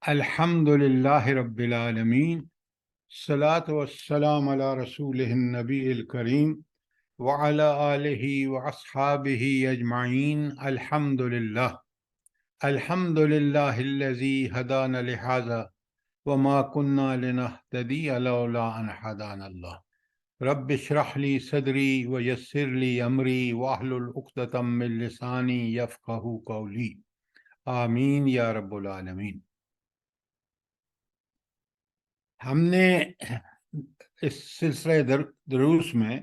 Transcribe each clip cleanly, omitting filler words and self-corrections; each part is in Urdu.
الحمد للہ رب العالمین، الصلاۃ والسلام علی رسولہ النبی الکریم وعلی آلہ واصحابہ اجمعین۔ الحمد للہ الذی ہدانا لہذا وما کنا لنہتدی لولا ان ہدانا اللہ۔ رب اشرح لی صدری ویسر لی امری واحلل عقدۃ من لسانی یفقہوا قولی، آمین یا رب العالمین۔ ہم نے اس سلسلہ دروس میں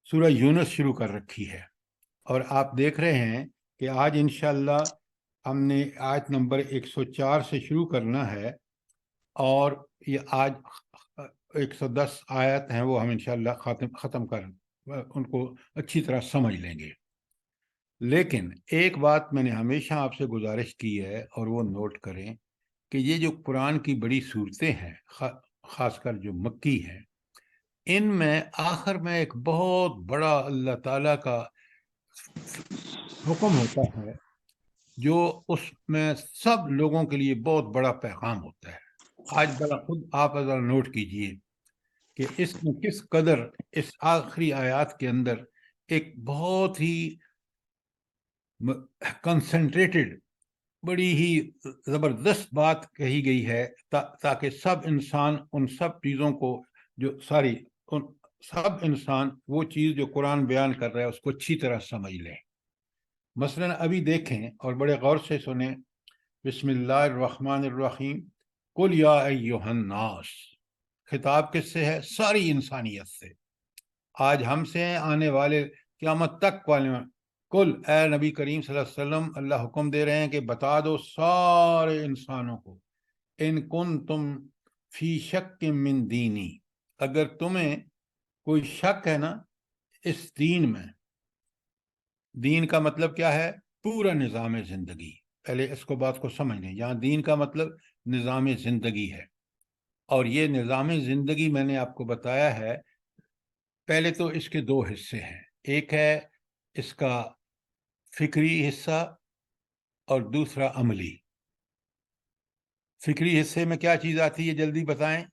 سورہ یونس شروع کر رکھی ہے، اور آپ دیکھ رہے ہیں کہ آج انشاءاللہ ہم نے آیت نمبر 104 سے شروع کرنا ہے، اور یہ آج 110 آیت ہیں، وہ ہم انشاءاللہ ختم کر ان کو اچھی طرح سمجھ لیں گے۔ لیکن ایک بات میں نے ہمیشہ آپ سے گزارش کی ہے، اور وہ نوٹ کریں کہ یہ جو قرآن کی بڑی صورتیں ہیں، خاص کر جو مکی ہیں، ان میں آخر میں ایک بہت بڑا اللہ تعالیٰ کا حکم ہوتا ہے، جو اس میں سب لوگوں کے لیے بہت بڑا پیغام ہوتا ہے۔ آج بڑا خود آپ ذرا نوٹ کیجئے کہ اس میں کس قدر اس آخری آیات کے اندر ایک بہت ہی کنسنٹریٹڈ، بڑی ہی زبردست بات کہی گئی ہے، تاکہ سب انسان ان سب چیزوں کو سب انسان وہ چیز جو قرآن بیان کر رہا ہے اس کو اچھی طرح سمجھ لیں۔ مثلا ابھی دیکھیں اور بڑے غور سے سنیں، بسم اللہ الرحمن الرحیم، قل یا ایھا الناس، خطاب کس سے ہے؟ ساری انسانیت سے، آج ہم سے آنے والے قیامت تک والے۔ کل، اے نبی کریم صلی اللہ علیہ وسلم، اللہ حکم دے رہے ہیں کہ بتا دو سارے انسانوں کو، ان کنتم فی شک من دینی، اگر تمہیں کوئی شک ہے نا اس دین میں۔ دین کا مطلب کیا ہے؟ پورا نظام زندگی۔ پہلے اس کو بات کو سمجھ لیں، یہاں دین کا مطلب نظام زندگی ہے، اور یہ نظام زندگی میں نے آپ کو بتایا ہے، پہلے تو اس کے دو حصے ہیں، ایک ہے اس کا فکری حصہ اور دوسرا عملی۔ فکری حصے میں کیا چیز آتی ہے، جلدی بتائیں؟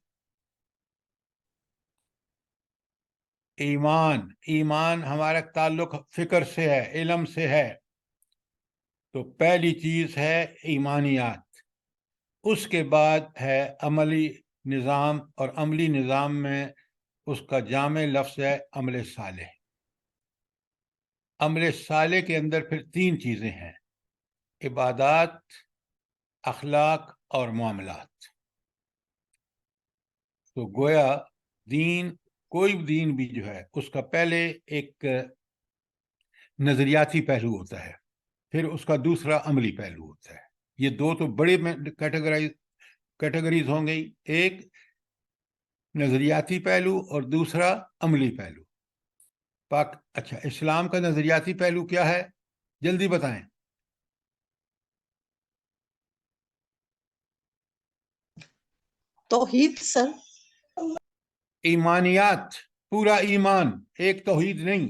ایمان ہمارا تعلق فکر سے ہے، علم سے ہے، تو پہلی چیز ہے ایمانیات۔ اس کے بعد ہے عملی نظام، اور عملی نظام میں اس کا جامع لفظ ہے عمل صالح۔ عمل صالح کے اندر پھر تین چیزیں ہیں، عبادات، اخلاق اور معاملات۔ تو گویا دین، کوئی دین بھی جو ہے، اس کا پہلے ایک نظریاتی پہلو ہوتا ہے، پھر اس کا دوسرا عملی پہلو ہوتا ہے۔ یہ دو تو بڑے کیٹیگریز ہوں گی، ایک نظریاتی پہلو اور دوسرا عملی پہلو۔ اچھا، اسلام کا نظریاتی پہلو کیا ہے، جلدی بتائیں؟ توحید سر، ایمانیات، پورا ایمان، ایک توحید نہیں۔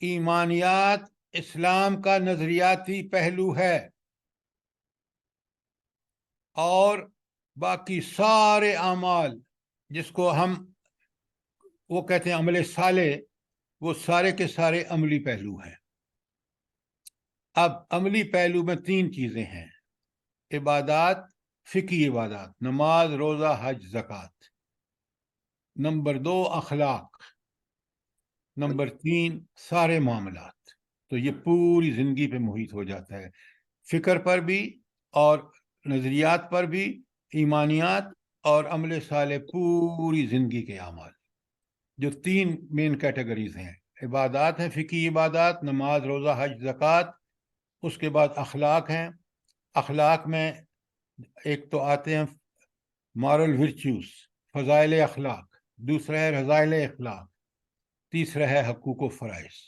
ایمانیات اسلام کا نظریاتی پہلو ہے، اور باقی سارے اعمال جس کو ہم وہ کہتے ہیں عمل صالح، وہ سارے کے سارے عملی پہلو ہیں۔ اب عملی پہلو میں تین چیزیں ہیں، عبادات، فقہی عبادات، نماز، روزہ، حج، زکوٰۃ۔ نمبر دو اخلاق، نمبر تین سارے معاملات۔ تو یہ پوری زندگی پہ محیط ہو جاتا ہے، فکر پر بھی اور نظریات پر بھی، ایمانیات اور عمل صالح، پوری زندگی کے اعمال، جو تین مین کیٹیگریز ہیں۔ عبادات ہیں، فقہی عبادات، نماز، روزہ، حج، زکوٰۃ۔ اس کے بعد اخلاق ہیں۔ اخلاق میں ایک تو آتے ہیں مارل ورچوز، فضائل اخلاق، دوسرا ہے رذائل اخلاق، تیسرا ہے حقوق و فرائض۔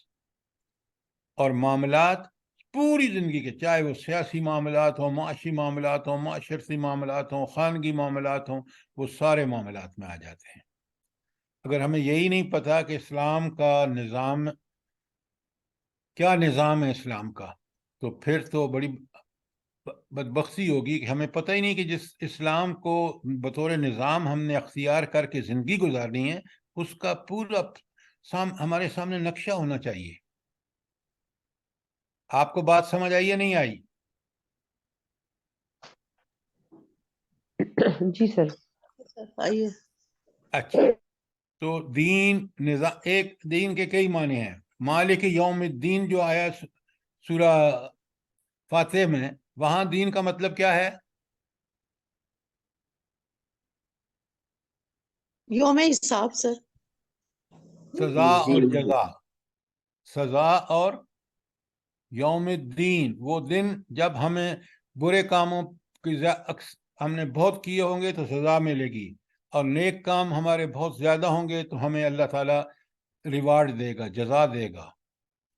اور معاملات پوری زندگی کے، چاہے وہ سیاسی معاملات ہوں، معاشی معاملات ہوں، معاشرتی معاملات ہوں، خانگی معاملات ہوں، وہ سارے معاملات میں آ جاتے ہیں۔ اگر ہمیں یہی نہیں پتا کہ اسلام کا نظام کیا، نظام ہے اسلام کا، تو پھر تو بدبختی ہوگی کہ ہمیں پتہ ہی نہیں کہ جس اسلام کو بطور نظام ہم نے اختیار کر کے زندگی گزارنی ہے اس کا پورا ہمارے سامنے نقشہ ہونا چاہیے. آپ کو بات سمجھ آئی یا نہیں آئی؟ جی سر آئیے. اچھا، تو دین نظام، ایک دین کے کئی معنی ہیں. مالک یوم الدین جو آیا سورہ فاتح میں، وہاں دین کا مطلب کیا ہے؟ یوم حساب سر. سزا اور جزا. سزا اور یوم الدین، وہ دن جب ہمیں برے کاموں کی ہم نے بہت کیے ہوں گے تو سزا ملے گی، اور نیک کام ہمارے بہت زیادہ ہوں گے تو ہمیں اللہ تعالیٰ ریوارڈ دے گا، جزا دے گا،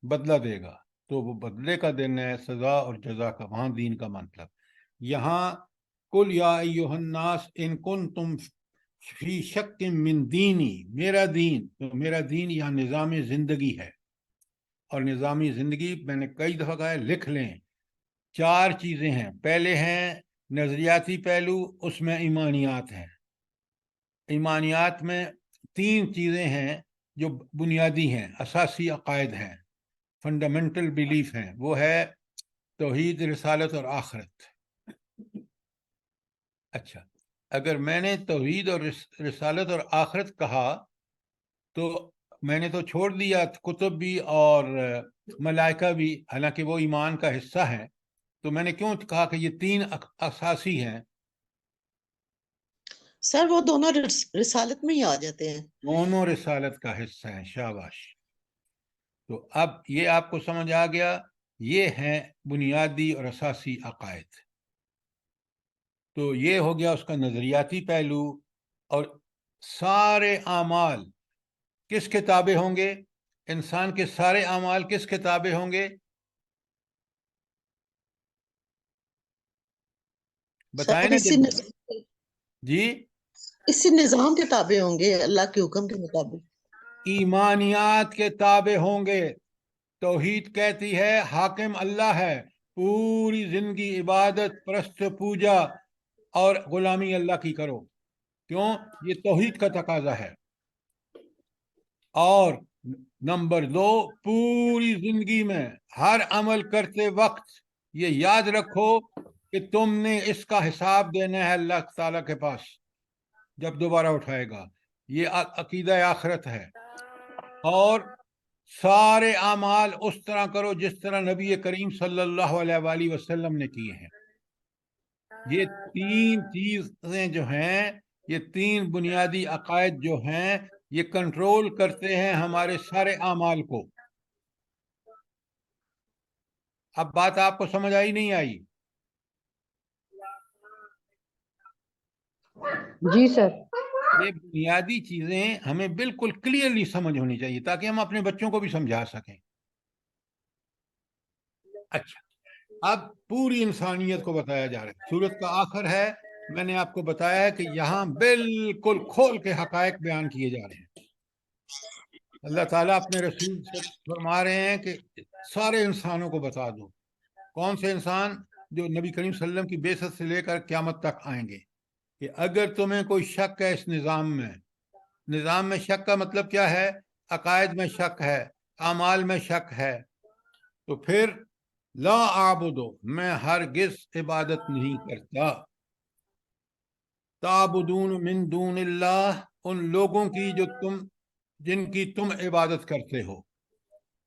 بدلہ دے گا. تو وہ بدلے کا دن ہے، سزا اور جزا کا. وہاں دین کا مطلب یہاں قل یا ایھا الناس ان کنتم فی شک من دینی، میرا دین. تو میرا دین یہاں نظام زندگی ہے، اور نظامی زندگی میں نے کئی دفعہ کہا ہے، لکھ لیں. 4 چیزیں ہیں. پہلے ہیں نظریاتی پہلو، اس میں ایمانیات ہیں. ایمانیات میں 3 چیزیں ہیں جو بنیادی ہیں، اساسی عقائد ہیں، فنڈامنٹل بیلیف ہیں. وہ ہے توحید، رسالت اور آخرت. اچھا، اگر میں نے توحید اور رسالت اور آخرت کہا تو میں نے تو چھوڑ دیا کتب بھی اور ملائکہ بھی، حالانکہ وہ ایمان کا حصہ ہیں. تو میں نے کیوں کہا کہ یہ 3 اساسی ہیں؟ سر وہ دونوں رسالت میں ہی آ جاتے ہیں. دونوں رسالت کا حصہ ہیں. شاباش. تو اب یہ آپ کو سمجھ آ گیا، یہ ہیں بنیادی اور اساسی عقائد. تو یہ ہو گیا اس کا نظریاتی پہلو. اور سارے اعمال کس کے تابع ہوں گے؟ انسان کے سارے اعمال کس کے تابع ہوں گے؟ بتائیں نا جلدی. جی، اسی نظام کے تابع ہوں گے، اللہ کے حکم کے مطابق. ایمانیات کے تابع ہوں گے. توحید کہتی ہے حاکم اللہ ہے، پوری زندگی عبادت، پرست، پوجا اور غلامی اللہ کی کرو. کیوں؟ یہ توحید کا تقاضا ہے. اور نمبر 2، پوری زندگی میں ہر عمل کرتے وقت یہ یاد رکھو کہ تم نے اس کا حساب دینا ہے اللہ تعالیٰ کے پاس جب دوبارہ اٹھائے گا. یہ عقیدہ آخرت ہے. اور سارے اعمال اس طرح کرو جس طرح نبی کریم صلی اللہ علیہ وآلہ وسلم نے کیے ہیں. یہ 3 چیزیں جو ہیں، یہ 3 بنیادی عقائد جو ہیں، یہ کنٹرول کرتے ہیں ہمارے سارے اعمال کو. اب بات آپ کو سمجھ آئی نہیں آئی؟ جی سر. یہ بنیادی چیزیں ہمیں بالکل کلیئرلی سمجھ ہونی چاہیے تاکہ ہم اپنے بچوں کو بھی سمجھا سکیں. اچھا، اب پوری انسانیت کو بتایا جا رہا ہے. سورت کا آخر ہے، میں نے آپ کو بتایا ہے کہ یہاں بالکل کھول کے حقائق بیان کیے جا رہے ہیں. اللہ تعالیٰ اپنے رسول سے فرما رہے ہیں کہ سارے انسانوں کو بتا دو. کون سے انسان؟ جو نبی کریم صلی اللہ علیہ وسلم کی بعثت سے لے کر قیامت تک آئیں گے. کہ اگر تمہیں کوئی شک ہے اس نظام میں شک کا مطلب کیا ہے؟ عقائد میں شک ہے، اعمال میں شک ہے، تو پھر لا اعبدو، میں ہرگز عبادت نہیں کرتا. تعبدون من دون اللہ، ان لوگوں کی جن کی تم عبادت کرتے ہو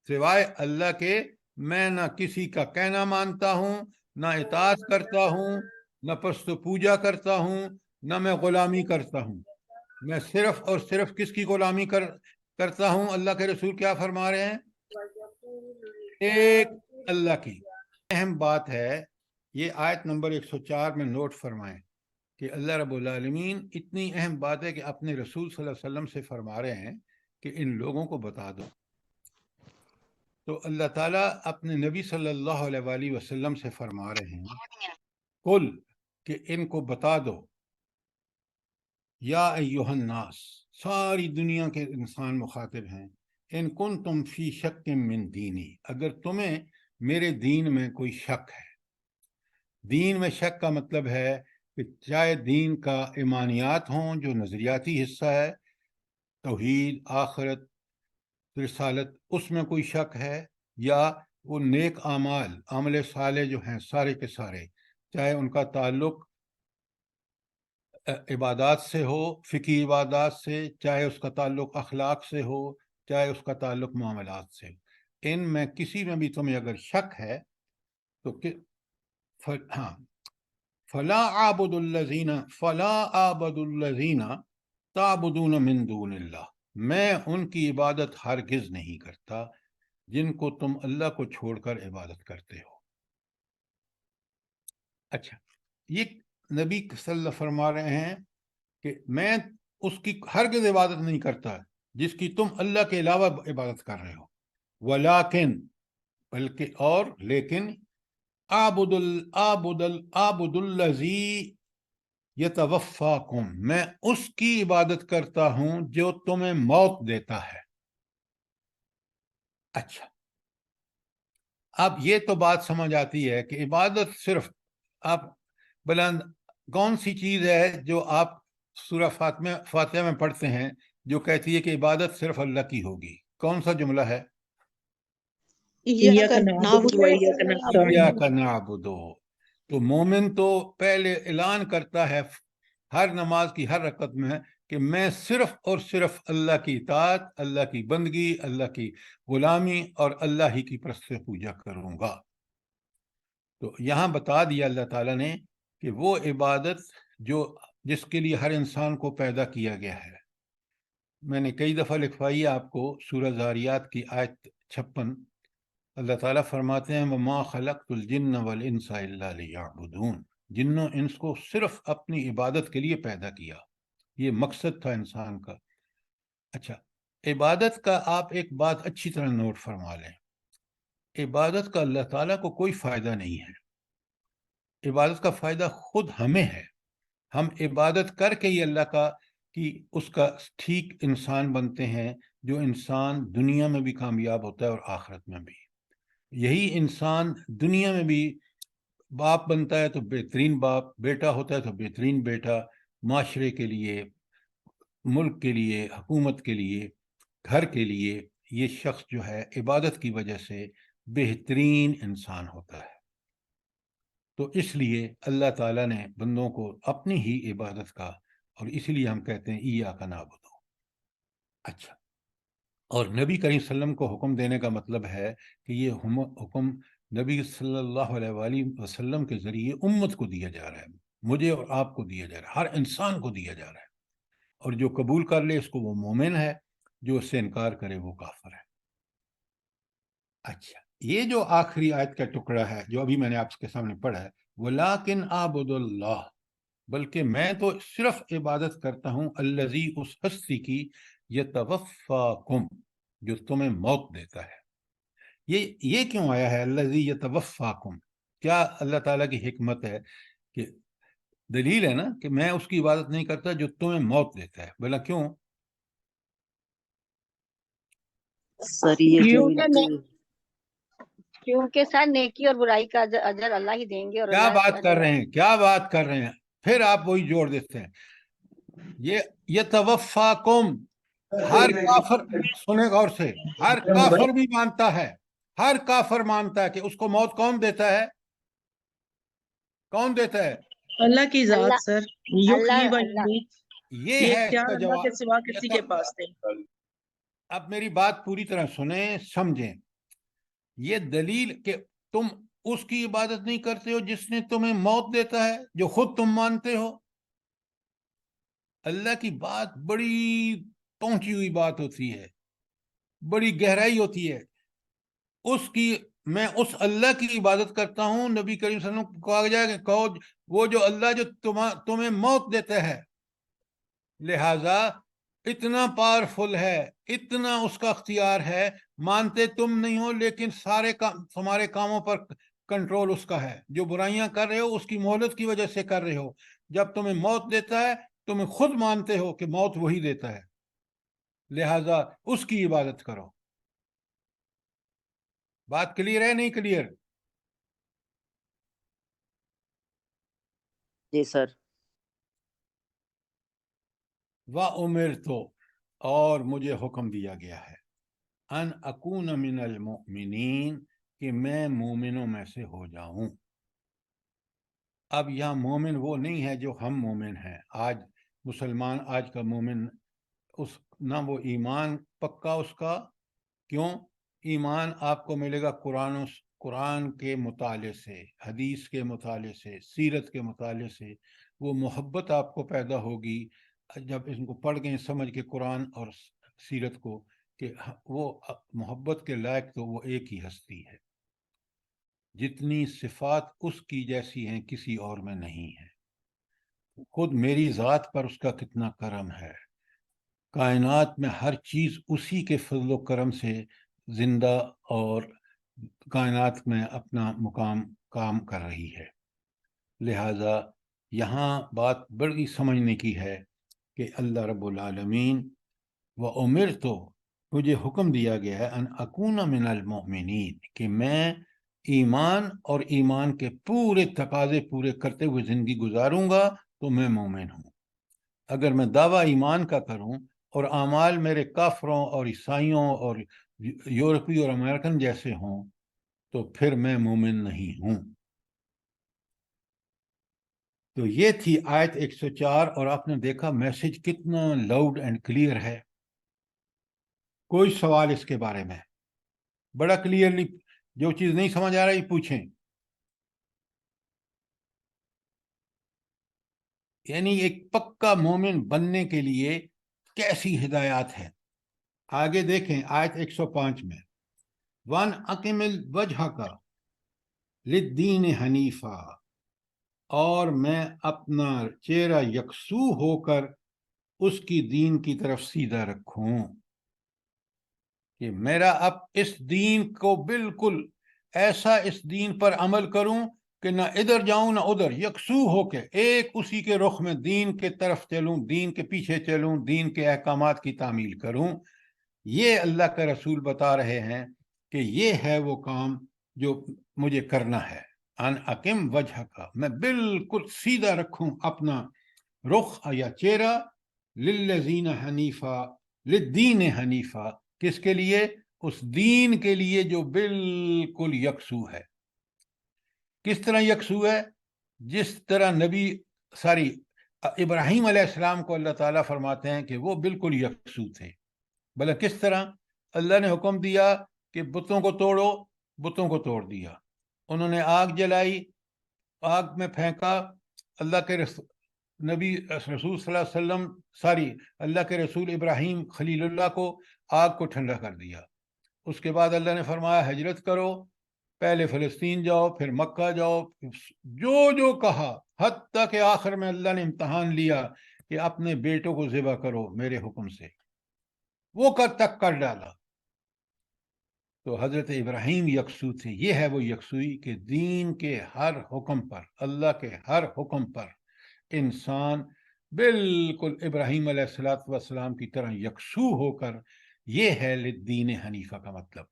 سوائے اللہ کے. میں نہ کسی کا کہنا مانتا ہوں، نہ اطاعت کرتا ہوں، نہ پست پوجا کرتا ہوں، نہ میں غلامی کرتا ہوں. میں صرف اور صرف کس کی غلامی کرتا ہوں؟ اللہ کے رسول کیا فرما رہے ہیں؟ ایک اللہ کی. اہم بات ہے، یہ آیت نمبر 104 میں نوٹ فرمائیں کہ اللہ رب العالمین اتنی اہم بات ہے کہ اپنے رسول صلی اللہ علیہ وسلم سے فرما رہے ہیں کہ ان لوگوں کو بتا دو. تو اللہ تعالیٰ اپنے نبی صلی اللہ علیہ وآلہ وسلم سے فرما رہے ہیں قل، کہ ان کو بتا دو، یا ایھا الناس، ساری دنیا کے انسان مخاطب ہیں، ان کنتم فی شک من دینی، اگر تمہیں میرے دین میں کوئی شک ہے. دین میں شک کا مطلب ہے کہ چاہے دین کا ایمانیات ہوں جو نظریاتی حصہ ہے، توحید، آخرت، رسالت، اس میں کوئی شک ہے، یا وہ نیک اعمال، عمل صالح جو ہیں سارے کے سارے، چاہے ان کا تعلق عبادات سے ہو، فقہی عبادات سے، چاہے اس کا تعلق اخلاق سے ہو، چاہے اس کا تعلق معاملات سے ہو، ان میں کسی میں بھی تمہیں اگر شک ہے تو ہاں، فلا اعبد الذین تعبدون من دون اللہ، میں ان کی عبادت ہرگز نہیں کرتا جن کو تم اللہ کو چھوڑ کر عبادت کرتے ہو۔ اچھا، یہ نبی صلی اللہ علیہ وسلم فرما رہے ہیں کہ میں اس کی ہرگز عبادت نہیں کرتا جس کی تم اللہ کے علاوہ عبادت کر رہے ہو، ولیکن، بلکہ اور لیکن، اعبد الذی یتوفاکم، میں اس کی عبادت کرتا ہوں جو تمہیں موت دیتا ہے۔ اچھا، اب یہ تو بات سمجھ آتی ہے کہ عبادت صرف آپ بلند کون سی چیز ہے جو آپ سورہ فاتحہ میں پڑھتے ہیں جو کہتی ہے کہ عبادت صرف اللہ کی ہوگی؟ کون سا جملہ ہے؟ ایاک نعبد و ایاک نستعین۔ ایاک نعبد، تو مومن تو پہلے اعلان کرتا ہے ہر نماز کی ہر رکعت میں کہ میں صرف اور صرف اللہ کی اطاعت، اللہ کی بندگی، اللہ کی غلامی اور اللہ ہی کی پرست پوجا کروں گا۔ تو یہاں بتا دیا اللہ تعالیٰ نے کہ وہ عبادت جس کے لیے ہر انسان کو پیدا کیا گیا ہے۔ میں نے کئی دفعہ لکھوائی ہے آپ کو، سورہ ذاریات کی آیت 56، اللہ تعالیٰ فرماتے ہیں وَمَا خَلَقْتُ الْجِنَّ وَالْإِنسَ إِلَّا لِيَعْبُدُونَ، جن و انس کو صرف اپنی عبادت کے لیے پیدا کیا، یہ مقصد تھا انسان کا۔ اچھا، عبادت کا آپ ایک بات اچھی طرح نوٹ فرما لیں، عبادت کا اللہ تعالیٰ کو کوئی فائدہ نہیں ہے، عبادت کا فائدہ خود ہمیں ہے۔ ہم عبادت کر کے ہی اللہ کا اس کا ٹھیک انسان بنتے ہیں، جو انسان دنیا میں بھی کامیاب ہوتا ہے اور آخرت میں بھی۔ یہی انسان دنیا میں بھی باپ بنتا ہے تو بہترین باپ، بیٹا ہوتا ہے تو بہترین بیٹا، معاشرے کے لیے، ملک کے لیے، حکومت کے لیے، گھر کے لیے، یہ شخص جو ہے عبادت کی وجہ سے بہترین انسان ہوتا ہے۔ تو اس لیے اللہ تعالیٰ نے بندوں کو اپنی ہی عبادت کا، اور اسی لیے ہم کہتے ہیں ایاک نعبد۔ اچھا، اور نبی کریم صلی اللہ علیہ وسلم کو حکم دینے کا مطلب ہے کہ یہ حکم نبی صلی اللہ علیہ وآلہ وسلم کے ذریعے امت کو دیا جا رہا ہے، مجھے اور آپ کو دیا جا رہا ہے، ہر انسان کو دیا جا رہا ہے، اور جو قبول کر لے اس کو وہ مومن ہے، جو اس سے انکار کرے وہ کافر ہے۔ اچھا، یہ جو آخری آیت کا ٹکڑا ہے جو ابھی میں نے آپ کے سامنے پڑھا ہے، وَلَٰكِنْ أَعْبُدُ اللَّهَ، بلکہ میں تو صرف عبادت کرتا ہوں الذی، اس ہستی کی، یتوفاکم، جو تمہیں موت دیتا ہے۔ یہ کیوں آیا ہے الذی یتوفاکم؟ کیا اللہ تعالیٰ کی حکمت ہے؟ کہ دلیل ہے نا کہ میں اس کی عبادت نہیں کرتا جو تمہیں موت دیتا ہے، بلا کیوں؟ سر یہ جو کیونکہ سر نیکی اور برائی کا اجر اللہ ہی دیں گے، اور کیا اللہ بات کر رہے ہیں، کیا بات کر رہے ہیں؟ پھر آپ وہی جوڑ دیتے ہیں، یہ یتوفاکم، ہر کافر، سنیں غور سے، ہر کافر بھی مانتا ہے، ہر کافر مانتا ہے کہ اس کو موت کون دیتا ہے؟ کون دیتا ہے؟ اللہ کی ذات اللہ، سر، اللہ، یحیی و اللہ۔ یمیت، یہ یہ ہے اس اختیار کا اللہ جواب۔ کے سوا کسی کے پاس نہیں۔ اب میری بات پوری طرح سنیں، سمجھیں، یہ دلیل کہ تم اس کی عبادت نہیں کرتے ہو جس نے تمہیں موت دیتا ہے، جو خود تم مانتے ہو۔ اللہ کی بات بڑی پہنچی ہوئی بات ہوتی ہے، بڑی گہرائی ہوتی ہے اس کی۔ میں اس اللہ کی عبادت کرتا ہوں، نبی کریم صلی اللہ علیہ وسلم کو کہا جائے کہ کہو وہ جو اللہ جو تمہیں موت دیتا ہے، لہذا اتنا پاورفل ہے، اتنا اس کا اختیار ہے، مانتے تم نہیں ہو لیکن سارے تمہارے کاموں پر کنٹرول اس کا ہے، جو برائیاں کر رہے ہو اس کی مہلت کی وجہ سے کر رہے ہو، جب تمہیں موت دیتا ہے تمہیں خود مانتے ہو کہ موت وہی دیتا ہے، لہذا اس کی عبادت کرو۔ بات کلیئر ہے نہیں کلیئر؟ جی سر. وَأُمِرْتُ، اور مجھے حکم دیا گیا ہے، ان اکون من المؤمنین، کہ میں مومنوں میں سے ہو جاؤں. اب یہاں مومن وہ نہیں ہے جو ہم مومن ہیں آج. مسلمان آج کا مومن نہ وہ ایمان پکا اس کا. کیوں؟ ایمان آپ کو ملے گا قرآن کے مطالعے سے، حدیث کے مطالعے سے، سیرت کے مطالعے سے. وہ محبت آپ کو پیدا ہوگی جب اس کو پڑھ کے سمجھ کے قرآن اور سیرت کو، کہ وہ محبت کے لائق تو وہ ایک ہی ہستی ہے. جتنی صفات اس کی جیسی ہیں کسی اور میں نہیں ہے. خود میری ذات پر اس کا کتنا کرم ہے. کائنات میں ہر چیز اسی کے فضل و کرم سے زندہ اور کائنات میں اپنا مقام کام کر رہی ہے. لہذا یہاں بات بڑی سمجھنے کی ہے کہ اللہ رب العالمین وَأُمِرْتُ، مجھے حکم دیا گیا ہے، ان اکون من المؤمنین، کہ میں ایمان اور ایمان کے پورے تقاضے پورے کرتے ہوئے زندگی گزاروں گا تو میں مومن ہوں. اگر میں دعویٰ ایمان کا کروں اور اعمال میرے کافروں اور عیسائیوں اور یورپی اور امریکن جیسے ہوں تو پھر میں مومن نہیں ہوں. تو یہ تھی آیت 104، اور آپ نے دیکھا میسج کتنا لاؤڈ اینڈ کلیئر ہے. کوئی سوال اس کے بارے میں؟ بڑا کلیئرلی، جو چیز نہیں سمجھ آ رہی پوچھیں. یعنی ایک پکا مومن بننے کے لیے کیسی ہدایات ہے. آگے دیکھیں آیت 105 میں، وَأَنْ أَقِمِ وَجْهَكَ لِلدِّينِ حَنِيفًا، اور میں اپنا چہرہ یکسو ہو کر اس کی دین کی طرف سیدھا رکھوں، کہ میرا اب اس دین کو بالکل ایسا اس دین پر عمل کروں کہ نہ ادھر جاؤں نہ ادھر، یکسو ہو کے ایک اسی کے رخ میں دین کے طرف چلوں، دین کے پیچھے چلوں، دین کے احکامات کی تعمیل کروں. یہ اللہ کا رسول بتا رہے ہیں کہ یہ ہے وہ کام جو مجھے کرنا ہے. ان اقم وجہ کا، میں بالکل سیدھا رکھوں اپنا رخ یا چہرہ، للذین حنیفہ، للدین حنیفہ، کس کے لیے؟ اس دین کے لیے جو بالکل یکسو ہے. کس طرح یکسو ہے؟ جس طرح ابراہیم علیہ السلام کو اللہ تعالیٰ فرماتے ہیں کہ وہ بالکل یکسو تھے. بھلا کس طرح؟ اللہ نے حکم دیا کہ بتوں کو توڑو، بتوں کو توڑ دیا. انہوں نے آگ جلائی، آگ میں پھینکا، اللہ کے نبی رسول صلی اللہ علیہ وسلم اللہ کے رسول ابراہیم خلیل اللہ کو آگ کو ٹھنڈا کر دیا. اس کے بعد اللہ نے فرمایا ہجرت کرو، پہلے فلسطین جاؤ، پھر مکہ جاؤ، جو کہا، حتیٰ کہ آخر میں اللہ نے امتحان لیا کہ اپنے بیٹوں کو ذبح کرو میرے حکم سے، وہ تک کر ڈالا. تو حضرت ابراہیم یکسو تھے. یہ ہے وہ یکسوئی کہ دین کے ہر حکم پر، اللہ کے ہر حکم پر انسان بالکل ابراہیم علیہ السلام کی طرح یکسو ہو کر. یہ ہے للدین حنیفہ کا مطلب.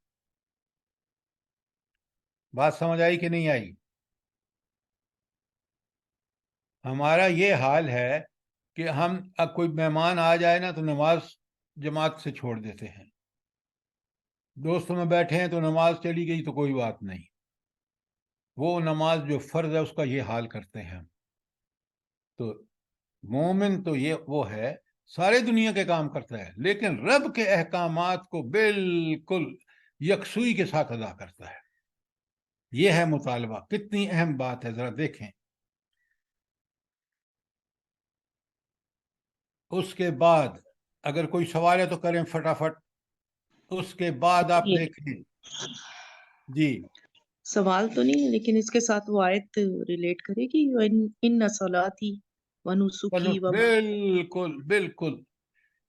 بات سمجھ آئی کہ نہیں آئی؟ ہمارا یہ حال ہے کہ ہم اب کوئی مہمان آ جائے نا تو نماز جماعت سے چھوڑ دیتے ہیں. دوستوں میں بیٹھے ہیں تو نماز چلی گئی تو کوئی بات نہیں. وہ نماز جو فرض ہے اس کا یہ حال کرتے ہیں ہم. تو مومن تو یہ وہ ہے سارے دنیا کے کام کرتا ہے لیکن رب کے احکامات کو بالکل یکسوئی کے ساتھ ادا کرتا ہے. یہ ہے مطالبہ. کتنی اہم بات ہے، ذرا دیکھیں. اس کے بعد اگر کوئی سوال ہے تو کریں فٹافٹ. اس کے بعد آپ دیکھیں. جی سوال تو نہیں ہے لیکن اس کے ساتھ وہ آیت ریلیٹ کرے گی، ان صلاتی و نسکی و بالکل بالکل.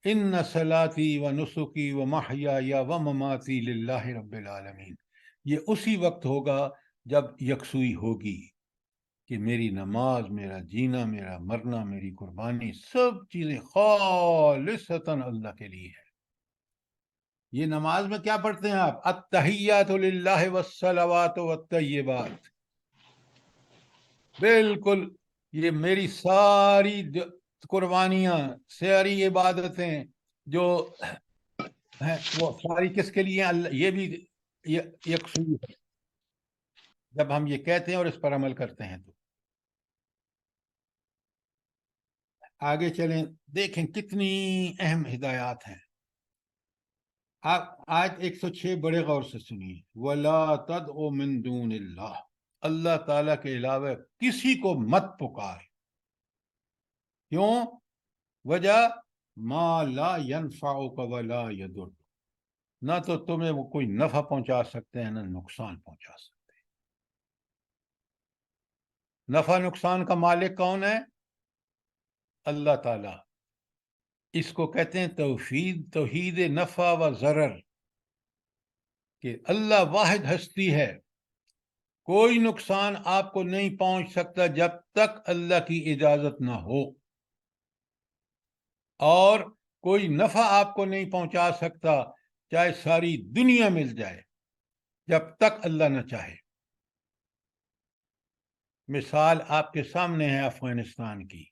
ان صلاتی و نسکی و محیای و مماتی للہ رب العالمین. یہ اسی وقت ہوگا جب یکسوئی ہوگی کہ میری نماز، میرا جینا، میرا مرنا، میری قربانی، سب چیزیں خالصتاً اللہ کے لیے ہے. یہ نماز میں کیا پڑھتے ہیں آپ؟ التحیات للہ والصلوات والطیبات. بالکل یہ میری ساری قربانیاں، ساری عبادتیں جو ہیں وہ ساری کس کے لیے؟ اللہ، یہ بھی یکسوئی ہے جب ہم یہ کہتے ہیں اور اس پر عمل کرتے ہیں۔ تو آگے چلیں، دیکھیں کتنی اہم ہدایات ہیں۔ آپ آیت 106 بڑے غور سے سنیے۔ وَلَا تَدْعُ مِن دُونِ اللَّهِ، اللہ تعالیٰ کے علاوہ کسی کو مت پکار۔ کیوں؟ وجہ ما لا ينفعك ولا يضر، نہ تو تمہیں وہ کوئی نفع پہنچا سکتے ہیں نہ نقصان پہنچا سکتے ہیں۔ نفع نقصان کا مالک کون ہے؟ اللہ تعالیٰ۔ اس کو کہتے ہیں توحید نفع و ضرر، کہ اللہ واحد ہستی ہے، کوئی نقصان آپ کو نہیں پہنچ سکتا جب تک اللہ کی اجازت نہ ہو، اور کوئی نفع آپ کو نہیں پہنچا سکتا چاہے ساری دنیا مل جائے جب تک اللہ نہ چاہے۔ مثال آپ کے سامنے ہے افغانستان کی،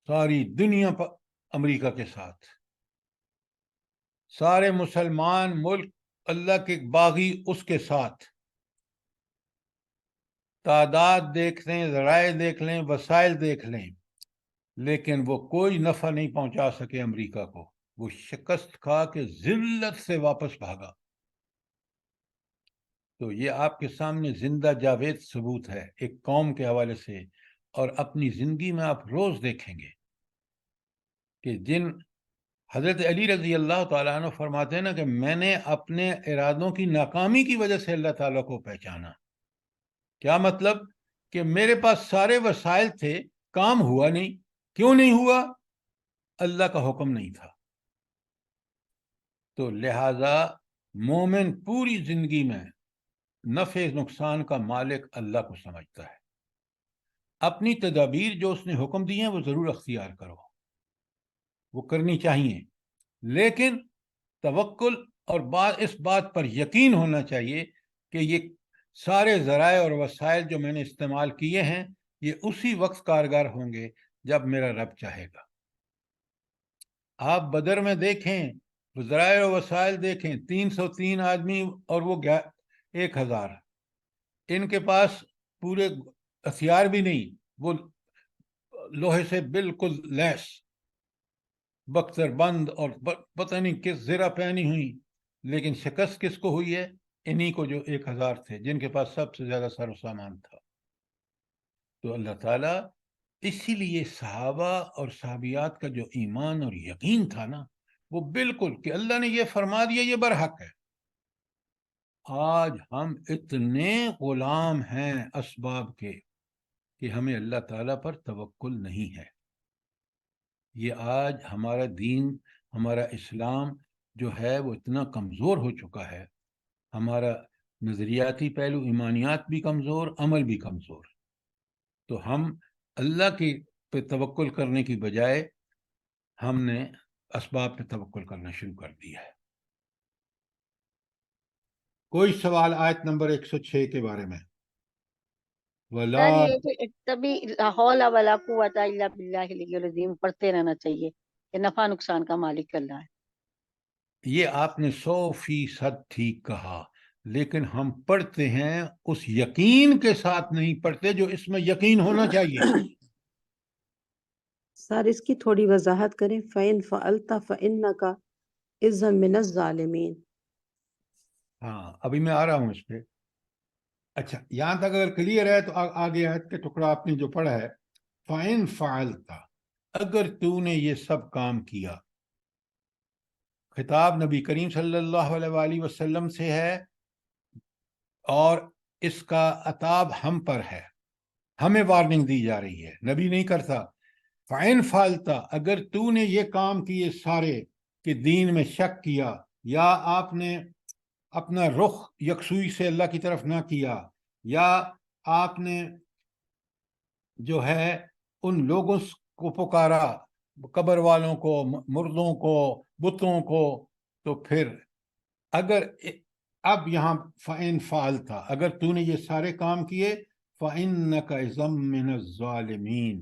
ساری دنیا پر امریکہ کے ساتھ، سارے مسلمان ملک اللہ کے باغی اس کے ساتھ، تعداد دیکھ لیں، ذرائع دیکھ لیں، وسائل دیکھ لیں، لیکن وہ کوئی نفع نہیں پہنچا سکے امریکہ کو۔ وہ شکست کھا کے ذلت سے واپس بھاگا۔ تو یہ آپ کے سامنے زندہ جاوید ثبوت ہے ایک قوم کے حوالے سے، اور اپنی زندگی میں آپ روز دیکھیں گے کہ جن حضرت علی رضی اللہ تعالیٰ عنہ فرماتے ہیں نا کہ میں نے اپنے ارادوں کی ناکامی کی وجہ سے اللہ تعالیٰ کو پہچانا۔ کیا مطلب؟ کہ میرے پاس سارے وسائل تھے، کام ہوا نہیں۔ کیوں نہیں ہوا؟ اللہ کا حکم نہیں تھا۔ تو لہذا مومن پوری زندگی میں نفع نقصان کا مالک اللہ کو سمجھتا ہے۔ اپنی تدابیر جو اس نے حکم دی ہیں وہ ضرور اختیار کرو، وہ کرنی چاہیے، لیکن توکل اور اس بات پر یقین ہونا چاہیے کہ یہ سارے ذرائع اور وسائل جو میں نے استعمال کیے ہیں یہ اسی وقت کارگر ہوں گے جب میرا رب چاہے گا۔ آپ بدر میں دیکھیں، ذرائع و وسائل دیکھیں، 303 آدمی اور وہ 1000، ان کے پاس پورے ہتھیار بھی نہیں، وہ لوہے سے بالکل لیس، بختر بند اور پتہ نہیں کس زرہ پہنی ہوئی، لیکن شکست کس کو ہوئی ہے؟ انہی کو جو 1000 تھے، جن کے پاس سب سے زیادہ سر و سامان تھا۔ تو اللہ تعالیٰ اسی لیے صحابہ اور صحابیات کا جو ایمان اور یقین تھا نا، وہ بالکل کہ اللہ نے یہ فرما دیا یہ برحق ہے۔ آج ہم اتنے غلام ہیں اسباب کے کہ ہمیں اللہ تعالیٰ پر توکل نہیں ہے۔ یہ آج ہمارا دین، ہمارا اسلام جو ہے وہ اتنا کمزور ہو چکا ہے، ہمارا نظریاتی پہلو، ایمانیات بھی کمزور، عمل بھی کمزور۔ تو ہم اللہ کی پہ توکل کرنے کی بجائے ہم نے اسباب پہ توکل کرنا شروع کر دیا ہے۔ کوئی سوال آیت نمبر 106 کے بارے میں؟ ولا سر یہ کہ تبھی لا حول ولا قوت الا باللہ العلی العظیم پڑھتے رہنا چاہیے کہ نفع نقصان کا مالک اللہ ہے۔ یہ آپ نے 100% ٹھیک کہا، لیکن ہم پڑھتے ہیں اس یقین کے ساتھ نہیں پڑھتے جو اس میں یقین ہونا چاہیے۔ سر اس کی تھوڑی وضاحت کریں۔ فَإِن فَعَلْتَ فَإِنَّكَ إِذًا مِنَ الظَّالِمِينَ۔ ہاں ابھی میں آ رہا ہوں اس پہ۔ اچھا، یہاں تک اگر کلیئر ہے تو آگے آیت کے ٹکڑا آپ نے جو پڑھا ہے، فَإِن فَعَلْتَ، اگر تو نے یہ سب کام کیا، خطاب نبی کریم صلی اللہ علیہ وآلہ وسلم سے ہے، اور اس کا عتاب ہم پر ہے، ہمیں وارننگ دی جا رہی ہے، نبی نہیں کرتا۔ فَإِن فَعَلْتَ، اگر تو نے یہ کام کیے سارے کہ دین میں شک کیا، یا آپ نے اپنا رخ یکسوئی سے اللہ کی طرف نہ کیا، یا آپ نے جو ہے ان لوگوں کو پکارا، قبر والوں کو، مردوں کو، بتوں کو، تو پھر اگر اب یہاں فَإِن فَعَلْتَ، اگر تو نے یہ سارے کام کیے فَإِنَّكَ إِذًا مِّنَ الظَّالِمِينَ،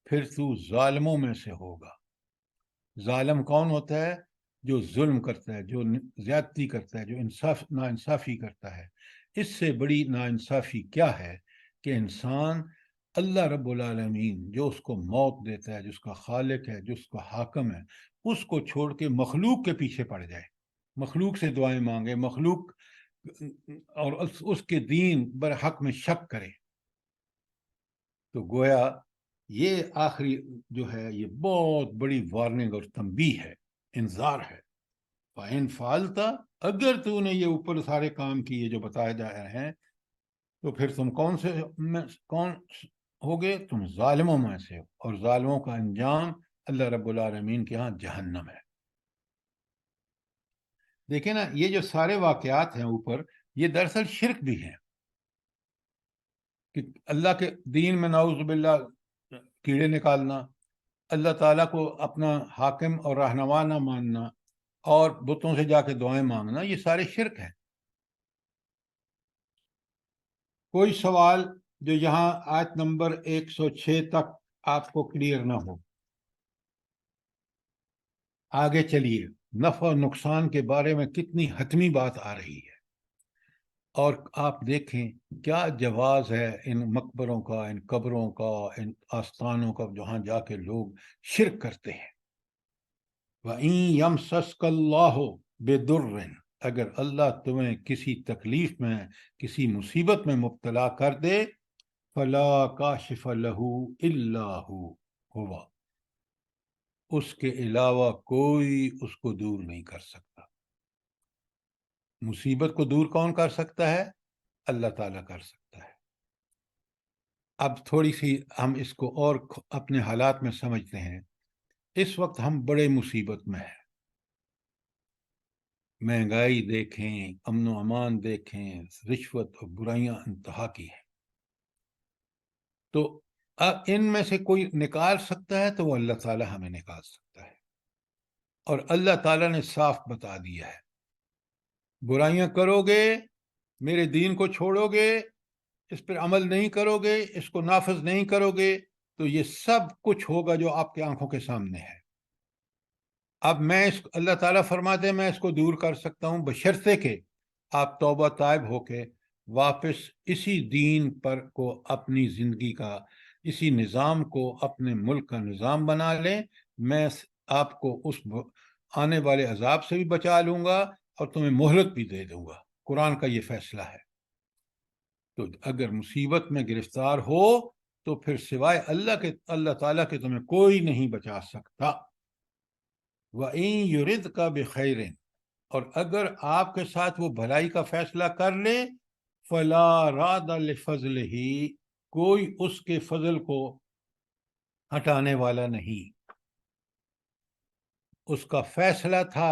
پھر تو ظالموں میں سے ہوگا۔ ظالم کون ہوتا ہے؟ جو ظلم کرتا ہے، جو زیادتی کرتا ہے، جو ناانصافی کرتا ہے۔ اس سے بڑی ناانصافی کیا ہے کہ انسان اللہ رب العالمین جو اس کو موت دیتا ہے، جس کا خالق ہے، جو اس کا حاکم ہے، اس کو چھوڑ کے مخلوق کے پیچھے پڑ جائے، مخلوق سے دعائیں مانگے، مخلوق اور اس کے دین برحق میں شک کرے۔ تو گویا یہ آخری جو ہے یہ بہت بڑی وارننگ اور تنبیہ ہے، انذار ہے۔ فَإِن فَعَلْتَ، اگر تو نے یہ اوپر سارے کام کیے جو بتائے جا رہے ہیں، تو پھر تم کون ہوگے؟ تم ظالموں میں سے ہو، اور ظالموں کا انجام اللہ رب العالمین کے ہاں جہنم ہے۔ دیکھیں نا، یہ جو سارے واقعات ہیں اوپر، یہ دراصل شرک بھی ہیں، کہ اللہ کے دین میں نعوذ باللہ کیڑے نکالنا، اللہ تعالیٰ کو اپنا حاکم اور رہنما نہ ماننا، اور بتوں سے جا کے دعائیں مانگنا، یہ سارے شرک ہیں۔ کوئی سوال جو یہاں آیت نمبر 106 تک آپ کو کلیئر نہ ہو؟ آگے چلیے، نفع و نقصان کے بارے میں کتنی حتمی بات آ رہی ہے، اور آپ دیکھیں کیا جواز ہے ان مقبروں کا، ان قبروں کا، ان آستانوں کا، جہاں جا کے لوگ شرک کرتے ہیں۔ وَإِن يَمْسَسْكَ اللَّهُ بِضُرٍّ، اگر اللہ تمہیں کسی تکلیف میں، کسی مصیبت میں مبتلا کر دے، فَلَا كَاشِفَ لَهُ إِلَّا هُوَ، اس کے علاوہ کوئی اس کو دور نہیں کر سکتا۔ مصیبت کو دور کون کر سکتا ہے؟ اللہ تعالیٰ کر سکتا ہے۔ اب تھوڑی سی ہم اس کو اور اپنے حالات میں سمجھتے ہیں۔ اس وقت ہم بڑے مصیبت میں ہیں، مہنگائی دیکھیں، امن و امان دیکھیں، رشوت اور برائیاں انتہا کی ہیں۔ تو ان میں سے کوئی نکال سکتا ہے تو وہ اللہ تعالیٰ ہمیں نکال سکتا ہے، اور اللہ تعالیٰ نے صاف بتا دیا ہے، برائیاں کرو گے، میرے دین کو چھوڑو گے، اس پر عمل نہیں کرو گے، اس کو نافذ نہیں کرو گے، تو یہ سب کچھ ہوگا جو آپ کی آنکھوں کے سامنے ہے۔ اب اللہ تعالیٰ فرماتے ہیں میں اس کو دور کر سکتا ہوں، بشرطے کہ آپ توبہ طائب ہو کے واپس اسی دین پر کو اپنی زندگی کا، اسی نظام کو اپنے ملک کا نظام بنا لیں، میں آپ کو اس آنے والے عذاب سے بھی بچا لوں گا اور تمہیں مہلت بھی دے دوں گا۔ قرآن کا یہ فیصلہ ہے۔ تو اگر مصیبت میں گرفتار ہو تو پھر سوائے اللہ تعالیٰ کے تمہیں کوئی نہیں بچا سکتا۔ وَإِن يُرِدْكَ بِخَيْرٍ، اور اگر آپ کے ساتھ وہ بھلائی کا فیصلہ کر لے، فَلَا رَادَ لِفَضْلِهِ، کوئی اس کے فضل کو ہٹانے والا نہیں۔ اس کا فیصلہ تھا،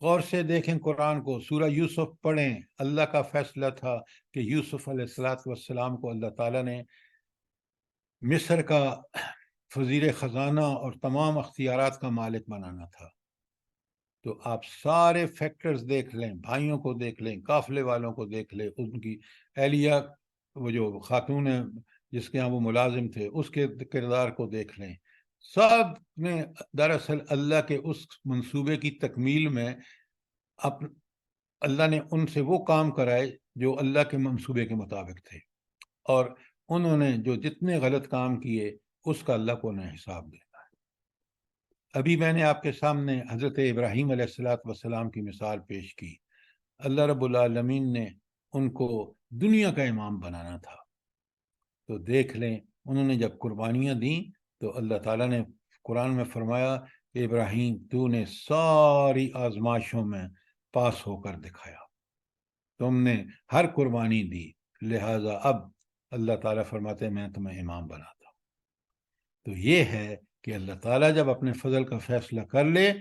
غور سے دیکھیں قرآن کو، سورہ یوسف پڑھیں، اللہ کا فیصلہ تھا کہ یوسف علیہ السلام کو اللہ تعالیٰ نے مصر کا وزیر خزانہ اور تمام اختیارات کا مالک بنانا تھا۔ تو آپ سارے فیکٹرز دیکھ لیں، بھائیوں کو دیکھ لیں، قافلے والوں کو دیکھ لیں، ان کی اہلیہ، وہ جو خاتون ہے جس کے ہاں وہ ملازم تھے، اس کے کردار کو دیکھ لیں، سب نے دراصل اللہ کے اس منصوبے کی تکمیل میں اللہ نے ان سے وہ کام کرائے جو اللہ کے منصوبے کے مطابق تھے، اور انہوں نے جو جتنے غلط کام کیے اس کا اللہ کو انہیں حساب دینا ہے۔ ابھی میں نے آپ کے سامنے حضرت ابراہیم علیہ السلام کی مثال پیش کی۔ اللہ رب العالمین نے ان کو دنیا کا امام بنانا تھا، تو دیکھ لیں انہوں نے جب قربانیاں دیں تو اللہ تعالیٰ نے قرآن میں فرمایا کہ ابراہیم تو نے ساری آزمائشوں میں پاس ہو کر دکھایا، تم نے ہر قربانی دی، لہٰذا اب اللہ تعالیٰ فرماتے ہیں میں تمہیں امام بناتا ہوں۔ تو یہ ہے کہ اللہ تعالیٰ جب اپنے فضل کا فیصلہ کر لے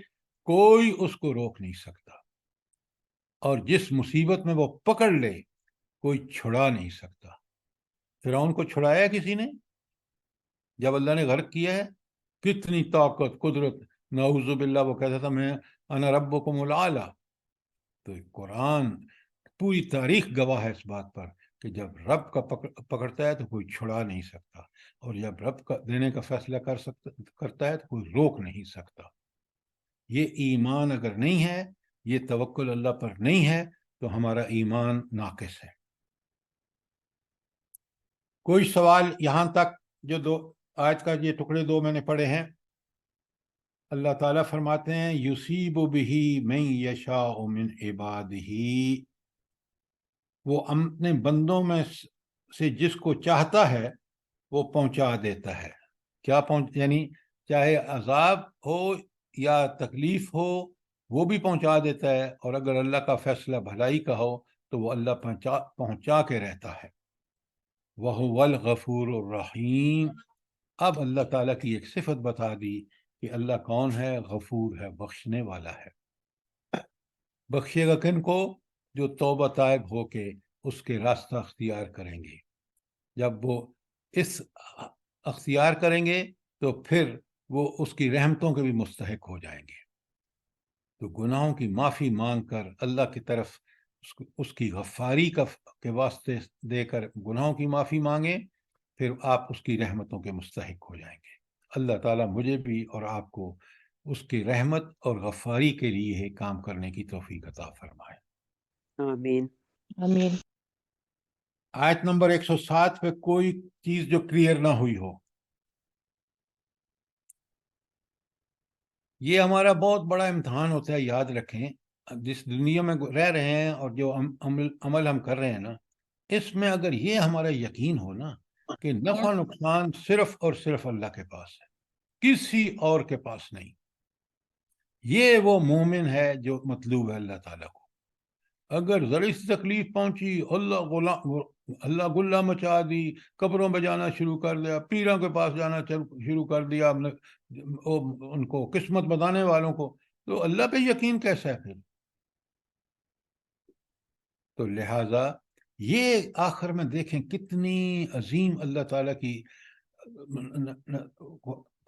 کوئی اس کو روک نہیں سکتا، اور جس مصیبت میں وہ پکڑ لے کوئی چھڑا نہیں سکتا۔ فرعون کو چھڑایا کسی نے؟ جب اللہ نے غرق کیا ہے، کتنی طاقت، قدرت، نعوذ باللہ وہ کہتا تھا میں انا ربکم الاعلی۔ تو قرآن پوری تاریخ گواہ ہے اس بات پر کہ جب رب کا پکڑتا ہے تو کوئی چھڑا نہیں سکتا، اور جب رب کا دینے کا فیصلہ کرتا ہے تو کوئی روک نہیں سکتا۔ یہ ایمان اگر نہیں ہے، یہ توکل اللہ پر نہیں ہے، تو ہمارا ایمان ناقص ہے۔ کوئی سوال یہاں تک؟ جو دو آیت کا یہ ٹکڑے دو میں نے پڑھے ہیں، اللہ تعالیٰ فرماتے ہیں یصیب بہ من یشاء من عبادہ، وہ اپنے بندوں میں سے جس کو چاہتا ہے وہ پہنچا دیتا ہے۔ کیا یعنی چاہے عذاب ہو یا تکلیف ہو وہ بھی پہنچا دیتا ہے، اور اگر اللہ کا فیصلہ بھلائی کا ہو تو وہ اللہ پہنچا کے رہتا ہے۔ وَهُوَ الْغَفُورُ الرَّحِيمُ۔ اب اللہ تعالیٰ کی ایک صفت بتا دی کہ اللہ کون ہے؟ غفور ہے، بخشنے والا ہے۔ بخشے گا کن کو؟ جو توبہ طائب ہو کے اس کے راستہ اختیار کریں گے۔ جب وہ اس اختیار کریں گے تو پھر وہ اس کی رحمتوں کے بھی مستحق ہو جائیں گے۔ تو گناہوں کی معافی مانگ کر اللہ کی طرف اس کی غفاری کے واسطے دے کر گناہوں کی معافی مانگیں، پھر آپ اس کی رحمتوں کے مستحق ہو جائیں گے۔ اللہ تعالیٰ مجھے بھی اور آپ کو اس کی رحمت اور غفاری کے لیے کام کرنے کی توفیق عطا فرمائے۔ آمین۔ آمین۔ آیت نمبر 107 پہ کوئی چیز جو کلیئر نہ ہوئی ہو؟ یہ ہمارا بہت بڑا امتحان ہوتا ہے، یاد رکھیں۔ جس دنیا میں رہ رہے ہیں اور جو عمل ہم کر رہے ہیں نا، اس میں اگر یہ ہمارا یقین ہو نا کہ نفع نقصان صرف اور صرف اللہ کے پاس ہے، کسی اور کے پاس نہیں، یہ وہ مومن ہے جو مطلوب ہے اللہ تعالیٰ کو۔ اگر ذرا سی تکلیف پہنچی، اللہ گلہ مچا دی، قبروں میں جانا شروع کر دیا، پیروں کے پاس جانا شروع کر دیا ان کو، قسمت بتانے والوں کو، تو اللہ پہ یقین کیسا ہے پھر؟ تو لہٰذا یہ آخر میں دیکھیں کتنی عظیم اللہ تعالیٰ کی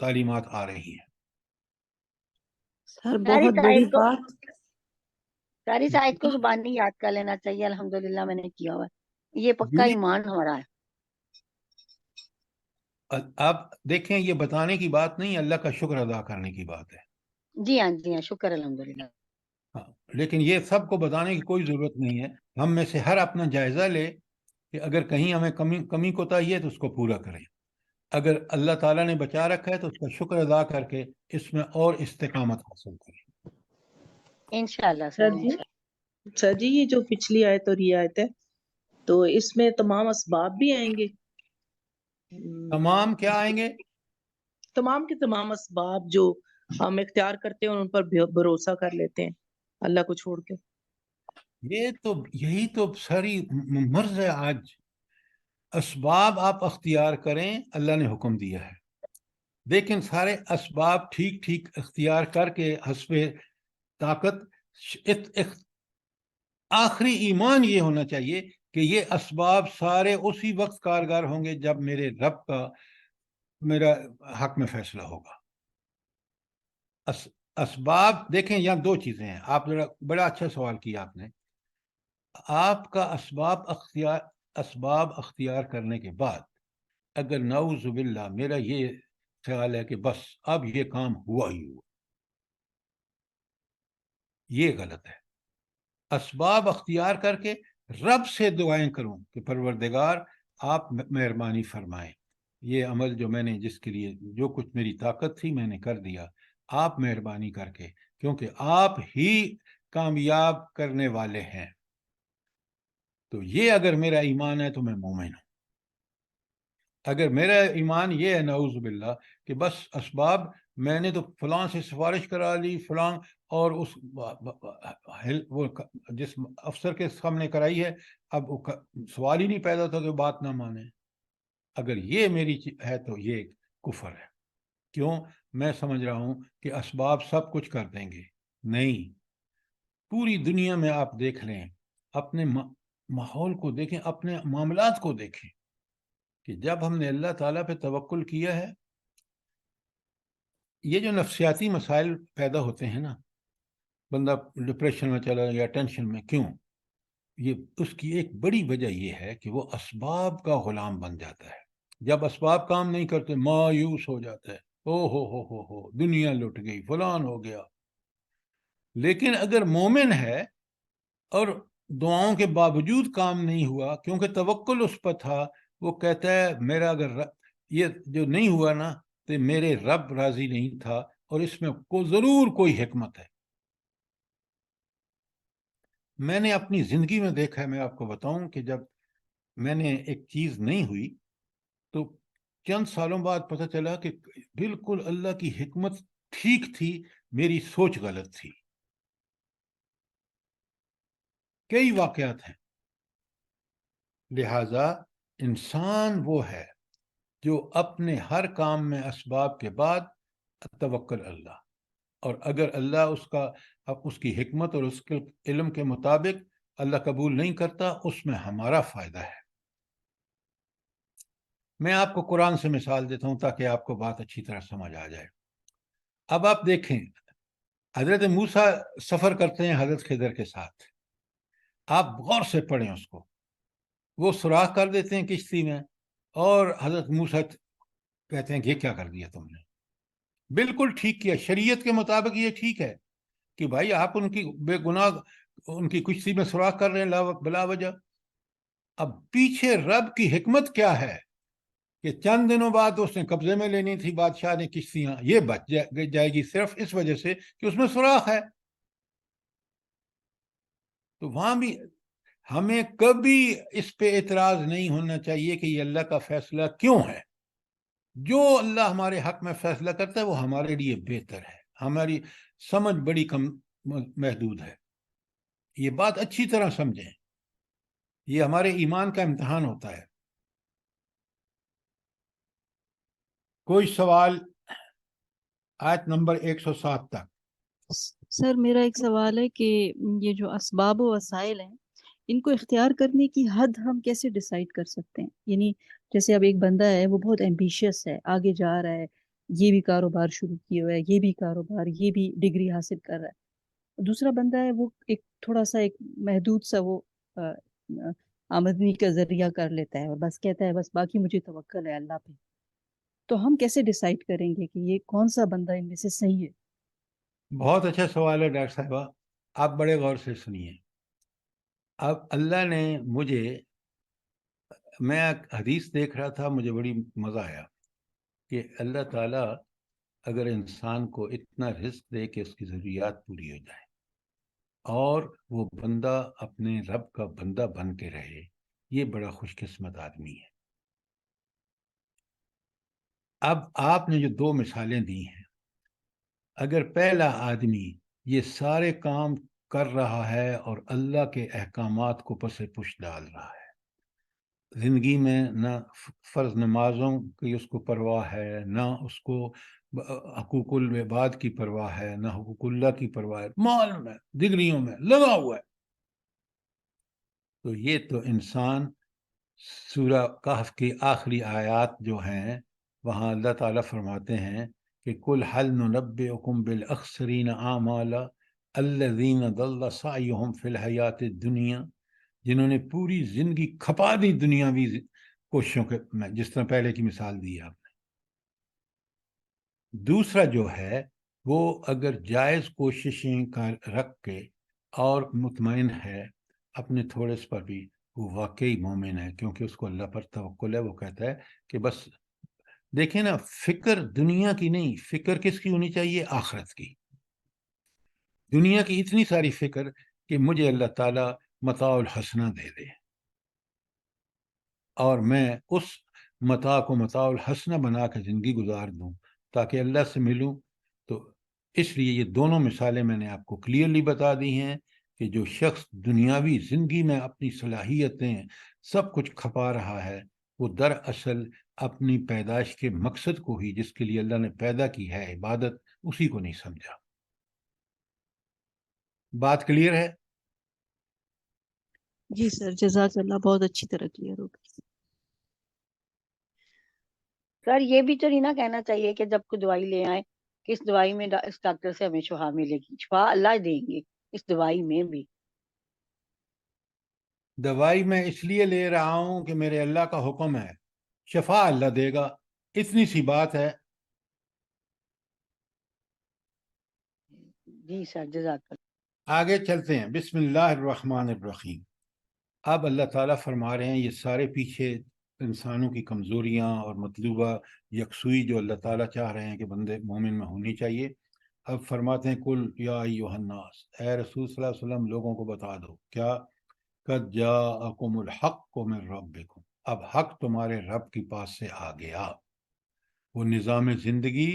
تعلیمات آ رہی ہیں۔ سر بہت بڑی بات، ساری آیت کو زبانی یاد کر لینا چاہیے۔ الحمدللہ میں نے کیا ہوا ہے، یہ پکا ایمان ہمارا ہے۔ آپ دیکھیں یہ بتانے کی بات نہیں، اللہ کا شکر ادا کرنے کی بات ہے۔ جی ہاں جی ہاں، شکر الحمدللہ۔ ہاں، لیکن یہ سب کو بتانے کی کوئی ضرورت نہیں ہے۔ ہم میں سے ہر اپنا جائزہ لے کہ اگر کہیں ہمیں کمی کوتاہی ہے تو اس کو پورا کریں۔ اگر اللہ تعالیٰ نے بچا رکھا ہے تو اس کا شکر ادا کر کے اس میں اور استقامت حاصل کریں۔ انشاءاللہ سر سر، جی، سر جی یہ جو پچھلی آیت اور یہ آیت ہے تو اس میں تمام اسباب بھی آئیں گے؟ تمام کیا آئیں گے؟ تمام کے تمام اسباب جو ہم اختیار کرتے ہیں اور ان پر بھروسہ کر لیتے ہیں اللہ کو چھوڑ کے۔ یہی تو ساری مرض ہے آج۔ اسباب آپ اختیار کریں، اللہ نے حکم دیا ہے، لیکن سارے اسباب ٹھیک ٹھیک اختیار کر کے حسب طاقت آخری ایمان یہ ہونا چاہیے کہ یہ اسباب سارے اسی وقت کارگر ہوں گے جب میرے رب کا میرا حق میں فیصلہ ہوگا۔ اسباب دیکھیں، یہاں دو چیزیں ہیں۔ آپ بڑا اچھا سوال کیا آپ نے۔ آپ کا اسباب اختیار کرنے کے بعد اگر نعوذ باللہ میرا یہ خیال ہے کہ بس اب یہ کام ہوا ہی ہوا، یہ غلط ہے۔ اسباب اختیار کر کے رب سے دعائیں کروں کہ پروردگار آپ مہربانی فرمائیں، یہ عمل جو میں نے جس کے لیے جو کچھ میری طاقت تھی میں نے کر دیا، آپ مہربانی کر کے، کیونکہ آپ ہی کامیاب کرنے والے ہیں۔ تو یہ اگر میرا ایمان ہے تو میں مومن ہوں۔ اگر میرا ایمان یہ ہے نعوذ باللہ کہ بس اسباب میں نے تو فلاں سے سفارش کرا لی، فلاں اور اس وہ جس افسر کے سامنے کرائی ہے، اب سوال ہی نہیں پیدا ہوتا کہ بات نہ مانے، اگر یہ میری ہے تو یہ کفر ہے۔ کیوں؟ میں سمجھ رہا ہوں کہ اسباب سب کچھ کر دیں گے، نہیں۔ پوری دنیا میں آپ دیکھ لیں، اپنے ماحول کو دیکھیں، اپنے معاملات کو دیکھیں کہ جب ہم نے اللہ تعالیٰ پہ توکل کیا ہے، یہ جو نفسیاتی مسائل پیدا ہوتے ہیں نا، بندہ ڈپریشن میں چلا گیا، ٹینشن میں، کیوں؟ یہ اس کی ایک بڑی وجہ یہ ہے کہ وہ اسباب کا غلام بن جاتا ہے. جب اسباب کام نہیں کرتے مایوس ہو جاتا ہے, او ہو دنیا لٹ گئی, فلان ہو گیا. لیکن اگر مومن ہے اور دعاؤں کے باوجود کام نہیں ہوا, کیونکہ توکل اس پر تھا, وہ کہتا ہے میرا اگر یہ جو نہیں ہوا نا تو میرے رب راضی نہیں تھا, اور اس میں ضرور کوئی حکمت ہے. میں نے اپنی زندگی میں دیکھا ہے, میں آپ کو بتاؤں کہ جب میں نے ایک چیز نہیں ہوئی تو چند سالوں بعد پتہ چلا کہ بالکل اللہ کی حکمت ٹھیک تھی, میری سوچ غلط تھی. کئی واقعات ہیں. لہذا انسان وہ ہے جو اپنے ہر کام میں اسباب کے بعد توکل اللہ, اور اگر اللہ اس کی حکمت اور اس کے علم کے مطابق اللہ قبول نہیں کرتا, اس میں ہمارا فائدہ ہے. میں آپ کو قرآن سے مثال دیتا ہوں تاکہ آپ کو بات اچھی طرح سمجھ آ جائے. اب آپ دیکھیں, حضرت موسیٰ سفر کرتے ہیں حضرت خضر کے ساتھ. آپ غور سے پڑھیں اس کو. وہ سوراخ کر دیتے ہیں کشتی میں, اور حضرت موسیٰ کہتے ہیں کہ یہ کیا کر دیا تم نے؟ بالکل ٹھیک کیا, شریعت کے مطابق یہ ٹھیک ہے کہ بھائی آپ ان کی بے گناہ ان کی کشتی میں سوراخ کر رہے ہیں بلا وجہ. اب پیچھے رب کی حکمت کیا ہے کہ چند دنوں بعد اس نے قبضے میں لینی تھی بادشاہ نے کشتیاں, یہ بچ جائے گی صرف اس وجہ سے کہ اس میں سوراخ ہے. تو وہاں بھی ہمیں کبھی اس پہ اعتراض نہیں ہونا چاہیے کہ یہ اللہ کا فیصلہ کیوں ہے. جو اللہ ہمارے حق میں فیصلہ کرتا ہے وہ ہمارے لیے بہتر ہے. ہماری سمجھ بڑی کم محدود ہے, یہ بات اچھی طرح سمجھیں. یہ ہمارے ایمان کا امتحان ہوتا ہے. کوئی سوال آیت نمبر 107 تک. سر میرا ایک سوال ہے کہ یہ جو اسباب و وسائل ہیں ان کو اختیار کرنے کی حد ہم کیسے ڈیسائیڈ کر سکتے ہیں؟ یعنی جیسے اب ایک بندہ ہے وہ بہت ایمبیشیس ہے, آگے جا رہا ہے, یہ بھی کاروبار شروع کیے ہوا ہے, یہ بھی کاروبار, یہ بھی ڈگری حاصل کر رہا ہے. دوسرا بندہ ہے وہ ایک تھوڑا سا ایک محدود سا وہ آمدنی کا ذریعہ کر لیتا ہے اور بس کہتا ہے بس باقی مجھے توکل ہے اللہ پہ. تو ہم کیسے ڈیسائیڈ کریں گے کہ یہ کون سا بندہ ان میں سے صحیح ہے؟ بہت اچھا سوال ہے ڈاکٹر صاحبہ, آپ بڑے غور سے سنیے. اب اللہ نے میں حدیث دیکھ رہا تھا, مجھے بڑی مزہ آیا کہ اللہ تعالیٰ اگر انسان کو اتنا رزق دے کہ اس کی ضروریات پوری ہو جائے اور وہ بندہ اپنے رب کا بندہ بن کے رہے, یہ بڑا خوش قسمت آدمی ہے. اب آپ نے جو 2 مثالیں دی ہیں, اگر پہلا آدمی یہ سارے کام کر رہا ہے اور اللہ کے احکامات کو پس پش ڈال رہا ہے, زندگی میں نہ فرض نمازوں کی اس کو پرواہ ہے, نہ اس کو حقوق العباد کی پرواہ ہے, نہ حقوق اللہ کی پرواہ ہے, مال میں ڈگریوں میں لگا ہوا ہے, تو یہ تو انسان سورہ کہف کی آخری آیات جو ہیں وہاں اللہ تعالیٰ فرماتے ہیں کہ کل حل ننبئکم بالاخسرین اعمالا الذین ضل سعیہم فی الحیات الدنیا, جنہوں نے پوری زندگی کھپا دی دنیاوی کوششوں کے میں, جس طرح پہلے کی مثال دی آپ نے. دوسرا جو ہے وہ اگر جائز کوششیں رکھ کے اور مطمئن ہے اپنے تھوڑے سے پر بھی, وہ واقعی مومن ہے, کیونکہ اس کو اللہ پر توکل ہے. وہ کہتا ہے کہ بس دیکھیں نا, فکر دنیا کی نہیں, فکر کس کی ہونی چاہیے؟ آخرت کی. دنیا کی اتنی ساری فکر کہ مجھے اللہ تعالیٰ متاع الحسنہ دے دے اور میں اس متاع کو متاع الحسنہ بنا کے زندگی گزار دوں تاکہ اللہ سے ملوں. تو اس لیے یہ دونوں مثالیں میں نے آپ کو کلیئرلی بتا دی ہیں کہ جو شخص دنیاوی زندگی میں اپنی صلاحیتیں سب کچھ کھپا رہا ہے, وہ دراصل اپنی پیدائش کے مقصد کو ہی, جس کے لیے اللہ نے پیدا کی ہے عبادت, اسی کو نہیں سمجھا. بات کلیئر ہے؟ جی سر, جزاک اللہ, بہت اچھی طرح کلیئر ہو گئی. سر یہ بھی تو نہیں نا کہنا چاہیے کہ جب کوئی دوائی لے آئے کہ اس دوائی میں اس ڈاکٹر سے ہمیں شفا ملے گی. شفا اللہ دیں گے اس دوائی میں بھی. دوائی میں اس لیے لے رہا ہوں کہ میرے اللہ کا حکم ہے، شفا اللہ دے گا، اتنی سی بات ہے۔ جی سر، جزاک اللہ۔ آگے چلتے ہیں، بسم اللہ الرحمن الرحیم۔ اب اللہ تعالیٰ فرما رہے ہیں، یہ سارے پیچھے انسانوں کی کمزوریاں اور مطلوبہ یکسوئی جو اللہ تعالیٰ چاہ رہے ہیں کہ بندے مومن میں ہونی چاہیے، اب فرماتے ہیں کل یا ایھا الناس، اے رسول صلی اللہ علیہ وسلم لوگوں کو بتا دو، کیا قد جاءکم الحق من ربکم، اب حق تمہارے رب کے پاس سے آ گیا۔ وہ نظام زندگی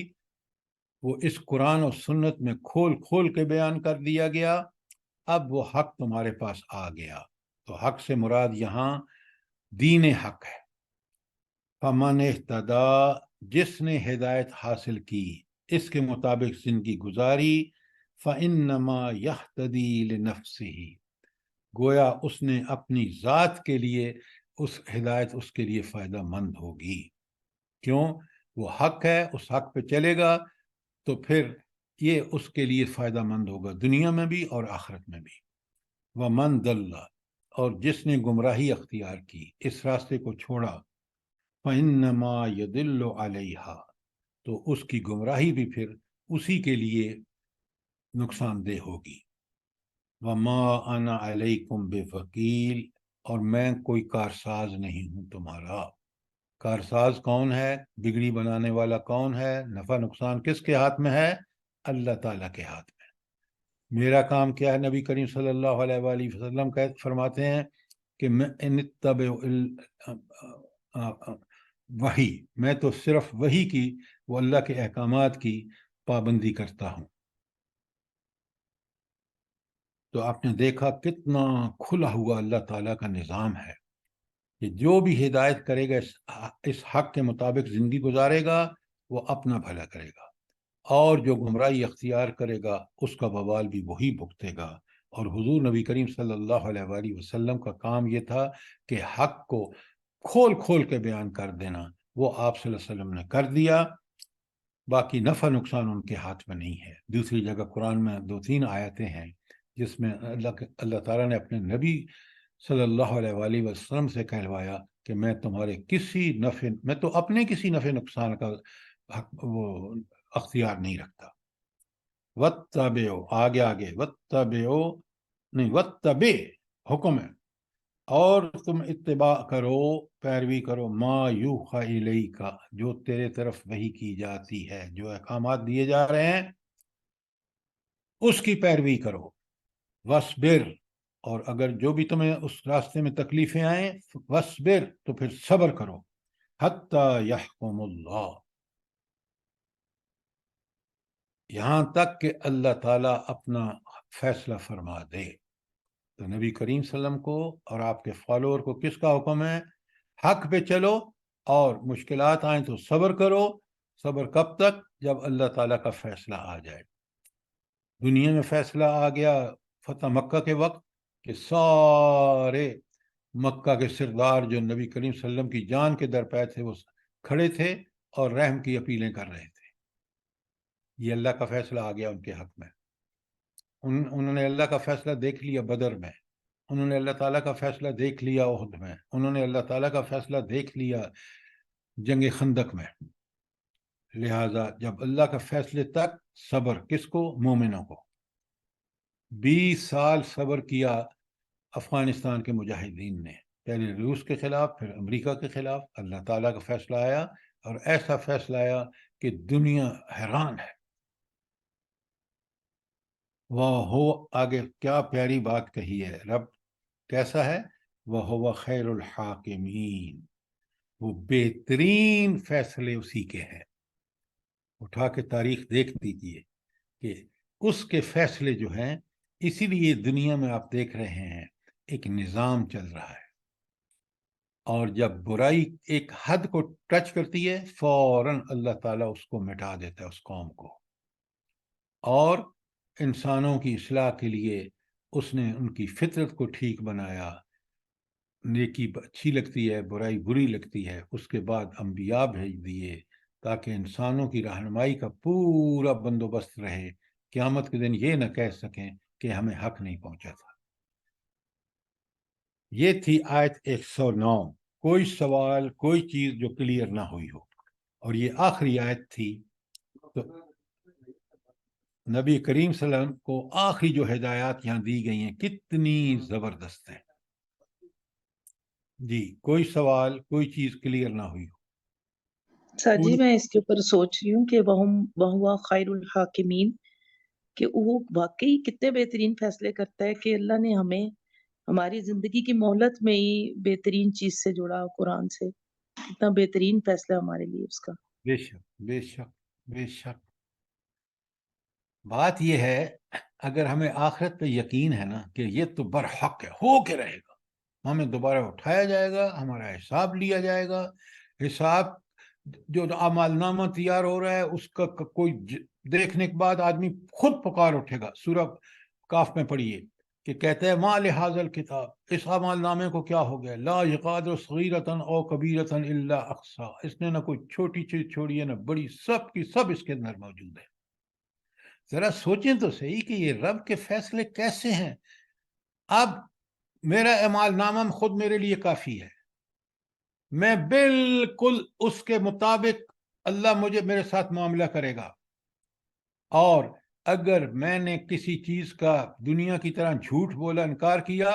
وہ اس قرآن اور سنت میں کھول کھول کے بیان کر دیا گیا، اب وہ حق تمہارے پاس آ گیا۔ تو حق سے مراد یہاں دین حق ہے۔ فمن اہتدی، جس نے ہدایت حاصل کی، اس کے مطابق زندگی گزاری، فإنما یہتدی لنفسہ، گویا اس نے اپنی ذات کے لیے اس ہدایت اس کے لیے فائدہ مند ہوگی۔ کیوں؟ وہ حق ہے، اس حق پہ چلے گا تو پھر یہ اس کے لیے فائدہ مند ہوگا دنیا میں بھی اور آخرت میں بھی۔ ومن ضل، اور جس نے گمراہی اختیار کی، اس راستے کو چھوڑا، فإنما يضل علیہا، تو اس کی گمراہی بھی پھر اسی کے لیے نقصان دہ ہوگی۔ وما انا علیکم بوکیل، اور میں کوئی کارساز نہیں ہوں تمہارا۔ کارساز کون ہے؟ بگڑی بنانے والا کون ہے؟ نفع نقصان کس کے ہاتھ میں ہے؟ اللہ تعالیٰ کے ہاتھ میں۔ میرا کام کیا ہے؟ نبی کریم صلی اللہ علیہ وآلہ وسلم فرماتے ہیں کہ میں اتبع وحی، میں تو صرف وحی کی، وہ اللہ کے احکامات کی پابندی کرتا ہوں۔ تو آپ نے دیکھا کتنا کھلا ہوا اللہ تعالیٰ کا نظام ہے کہ جو بھی ہدایت کرے گا، اس حق کے مطابق زندگی گزارے گا، وہ اپنا بھلا کرے گا، اور جو گمراہی اختیار کرے گا اس کا وبال بھی وہی بھگتے گا۔ اور حضور نبی کریم صلی اللہ علیہ وآلہ وسلم کا کام یہ تھا کہ حق کو کھول کھول کے بیان کر دینا، وہ آپ صلی اللہ علیہ وسلم نے کر دیا۔ باقی نفع نقصان ان کے ہاتھ میں نہیں ہے۔ دوسری جگہ قرآن میں 2-3 آیتیں ہیں جس میں اللہ تعالیٰ نے اپنے نبی صلی اللہ علیہ وآلہ وسلم سے کہلوایا کہ میں تمہارے میں تو اپنے کسی نفع نقصان کا وہ اختیار نہیں رکھتا۔ وَاتَّبِعُوا، آگے وَاتَّبِعُوا نہیں، وَاتَّبِع حکم ہے، اور تم اتباع کرو، پیروی کرو، ما یوحی الیک، جو تیرے طرف وحی کی جاتی ہے، جو احکامات دیے جا رہے ہیں اس کی پیروی کرو۔ وَاصْبِرْ، اور اگر جو بھی تمہیں اس راستے میں تکلیفیں آئیں، وَاصْبِرْ، تو پھر صبر کرو، حَتَّى يَحْكُمُ اللَّهُ، یہاں تک کہ اللہ تعالیٰ اپنا فیصلہ فرما دے۔ تو نبی کریم صلی اللہ علیہ وسلم کو اور آپ کے فالوور کو کس کا حکم ہے؟ حق پہ چلو، اور مشکلات آئیں تو صبر کرو۔ صبر کب تک؟ جب اللہ تعالیٰ کا فیصلہ آ جائے۔ دنیا میں فیصلہ آ گیا فتح مکہ کے وقت کہ سارے مکہ کے سردار جو نبی کریم صلی اللہ علیہ وسلم کی جان کے درپے تھے، وہ کھڑے تھے اور رحم کی اپیلیں کر رہے تھے۔ یہ اللہ کا فیصلہ آ گیا ان کے حق میں۔ انہوں نے اللہ کا فیصلہ دیکھ لیا بدر میں، انہوں نے اللہ تعالیٰ کا فیصلہ دیکھ لیا احد میں، انہوں نے اللہ تعالیٰ کا فیصلہ دیکھ لیا جنگ خندق میں۔ لہٰذا جب اللہ کا فیصلے تک صبر کس کو؟ مومنوں کو۔ 20 سال صبر کیا افغانستان کے مجاہدین نے، پہلے روس کے خلاف، پھر امریکہ کے خلاف۔ اللہ تعالیٰ کا فیصلہ آیا، اور ایسا فیصلہ آیا کہ دنیا حیران ہے۔ وہ ہو، آگے کیا پیاری بات کہی ہے، رب کیسا ہے؟ وہ خیر الحاکمین، وہ بہترین فیصلے اسی کے ہیں۔ اٹھا کے تاریخ دیکھ دیجیے کہ اس کے فیصلے جو ہیں، اسی لیے دنیا میں آپ دیکھ رہے ہیں ایک نظام چل رہا ہے، اور جب برائی ایک حد کو ٹچ کرتی ہے فوراً اللہ تعالیٰ اس کو مٹا دیتا ہے، اس قوم کو، اور انسانوں کی اصلاح کے لیے اس نے ان کی فطرت کو ٹھیک بنایا۔ نیکی اچھی لگتی ہے، برائی بری لگتی ہے، اس کے بعد انبیاء بھیج دیے تاکہ انسانوں کی رہنمائی کا پورا بندوبست رہے، قیامت کے دن یہ نہ کہہ سکیں کہ ہمیں حق نہیں پہنچا تھا۔ یہ تھی آیت 109. کوئی سوال کوئی چیز جو کلیئر نہ ہوئی ہو. اور یہ آخری آیت تھی. تو نبی کریم صلی اللہ علیہ وسلم کو آخری جو ہدایات یہاں دی گئی ہیں کتنی زبردست ہیں. جی کوئی سوال کوئی چیز کلیئر نہ ہوئی ہو. سر جی میں اس کے اوپر سوچ رہی ہوں کہ وہو خیر الحاکمین، کہ وہ واقعی کتنے بہترین فیصلے کرتا ہے کہ اللہ نے ہمیں ہماری زندگی کی مہلت میں ہی بہترین چیز سے جوڑا قرآن سے. کتنا بہترین فیصلہ ہمارے لیے اس کا. بے شک بے شک بے شک. بات یہ ہے اگر ہمیں آخرت پہ یقین ہے نا کہ یہ تو برحق ہے، ہو کے رہے گا، ہمیں دوبارہ اٹھایا جائے گا، ہمارا حساب لیا جائے گا. حساب جو اعمال نامہ تیار ہو رہا ہے اس کا کوئی دیکھنے کے بعد آدمی خود پکار اٹھے گا. سورہ کاف میں پڑھیے کہ کہتے ہیں ما لہذا الکتاب، اس اعمال نامے کو کیا ہو گیا، لا یغادر صغیرۃ او کبیرۃ الا احصاها، اس نے نہ کوئی چھوٹی چیز چھوڑی ہے نہ بڑی، سب کی سب اس کے اندر موجود ہے. ذرا سوچیں تو صحیح کہ یہ رب کے فیصلے کیسے ہیں. اب میرا اعمال نامہ خود میرے لیے کافی ہے، میں بالکل اس کے مطابق اللہ میرے ساتھ معاملہ کرے گا. اور اگر میں نے کسی چیز کا دنیا کی طرح جھوٹ بولا، انکار کیا،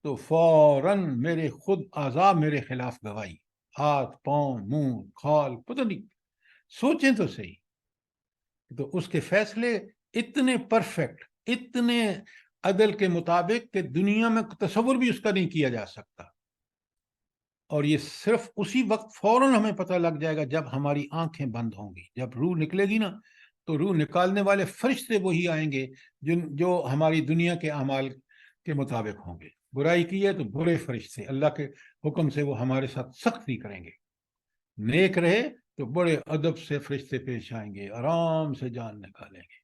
تو فوراً میرے خود اعضاء میرے خلاف گواہی، ہاتھ پاؤں منہ کھال پتہ نہیں. سوچیں تو صحیح. تو اس کے فیصلے اتنے پرفیکٹ، اتنے عدل کے مطابق کہ دنیا میں تصور بھی اس کا نہیں کیا جا سکتا. اور یہ صرف اسی وقت فوراً ہمیں پتہ لگ جائے گا جب ہماری آنکھیں بند ہوں گی. جب روح نکلے گی نا تو روح نکالنے والے فرشتے وہی آئیں گے جو ہماری دنیا کے اعمال کے مطابق ہوں گے. برائی کی ہے تو برے فرشتے اللہ کے حکم سے وہ ہمارے ساتھ سختی کریں گے. نیک رہے تو بڑے ادب سے فرشتے پیش آئیں گے، آرام سے جان نکالیں گے.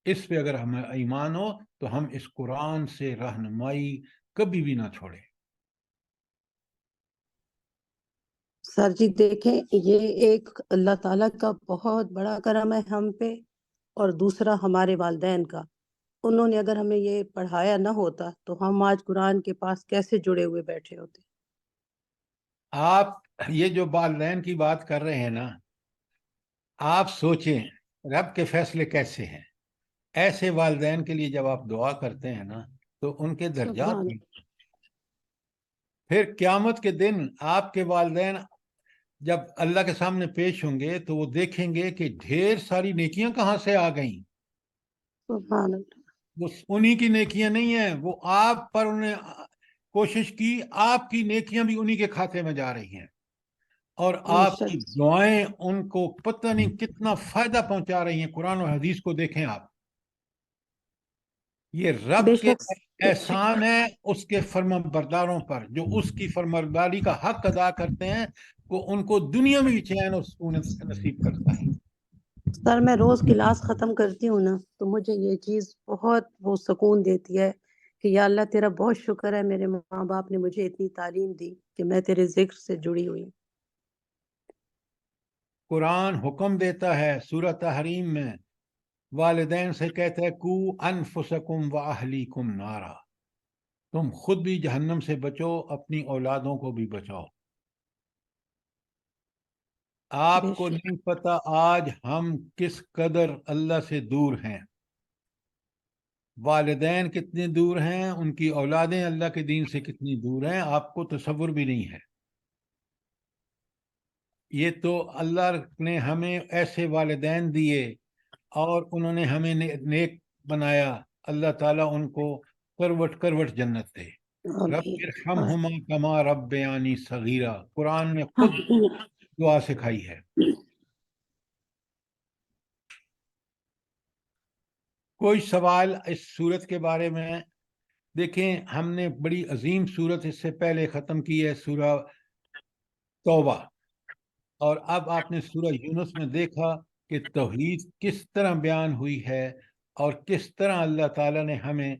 اس پہ اگر ہمیں ایمان ہو تو ہم اس قرآن سے رہنمائی کبھی بھی نہ چھوڑیں. سر جی دیکھیں، یہ ایک اللہ تعالیٰ کا بہت بڑا کرم ہے ہم پہ، اور دوسرا ہمارے والدین کا. انہوں نے اگر ہمیں یہ پڑھایا نہ ہوتا تو ہم آج قرآن کے پاس کیسے جڑے ہوئے بیٹھے ہوتے. آپ یہ جو والدین کی بات کر رہے ہیں نا، آپ سوچیں رب کے فیصلے کیسے ہیں. ایسے والدین کے لیے جب آپ دعا کرتے ہیں نا تو ان کے درجات سبحان بھی. پھر قیامت کے دن آپ کے والدین جب اللہ کے سامنے پیش ہوں گے تو وہ دیکھیں گے کہ ڈھیر ساری نیکیاں کہاں سے آ گئیں. سبحان اللہ. وہ انہی کی نیکیاں نہیں ہیں، وہ آپ پر انہیں کوشش کی، آپ کی نیکیاں بھی انہی کے کھاتے میں جا رہی ہیں. اور آپ کی دعائیں ان کو پتہ نہیں کتنا فائدہ پہنچا رہی ہیں. قرآن و حدیث کو دیکھیں آپ. یہ رب بے کے شک احسان ہے اس کے فرما برداروں پر، جو اس کی فرمانبرداری کا حق ادا کرتے ہیں، وہ ان کو دنیا میں بھی چین اور سکون نصیب کرتا ہے. سر میں روز کلاس ختم کرتی ہوں نا تو مجھے یہ چیز بہت وہ سکون دیتی ہے کہ یا اللہ تیرا بہت شکر ہے، میرے ماں باپ نے مجھے اتنی تعلیم دی کہ میں تیرے ذکر سے جڑی ہوئی. قرآن حکم دیتا ہے سورہ تحریم میں، والدین سے کہتا ہے کو انفسکم و اہلیکم نارا، تم خود بھی جہنم سے بچو، اپنی اولادوں کو بھی بچاؤ. آپ بے کو شک. نہیں پتہ آج ہم کس قدر اللہ سے دور ہیں. والدین کتنے دور ہیں، ان کی اولادیں اللہ کے دین سے کتنی دور ہیں، آپ کو تصور بھی نہیں ہے. یہ تو اللہ نے ہمیں ایسے والدین دیے اور انہوں نے ہمیں نیک بنایا. اللہ تعالیٰ ان کو کروٹ کروٹ جنت دے. رب ارحمہما کما ربیانی صغیرہ، قرآن نے خود دعا سکھائی ہے. کوئی سوال اس صورت کے بارے میں؟ دیکھیں ہم نے بڑی عظیم صورت اس سے پہلے ختم کی ہے، سورہ توبہ، اور اب آپ نے سورہ یونس میں دیکھا کہ توحید کس طرح بیان ہوئی ہے اور کس طرح اللہ تعالیٰ نے ہمیں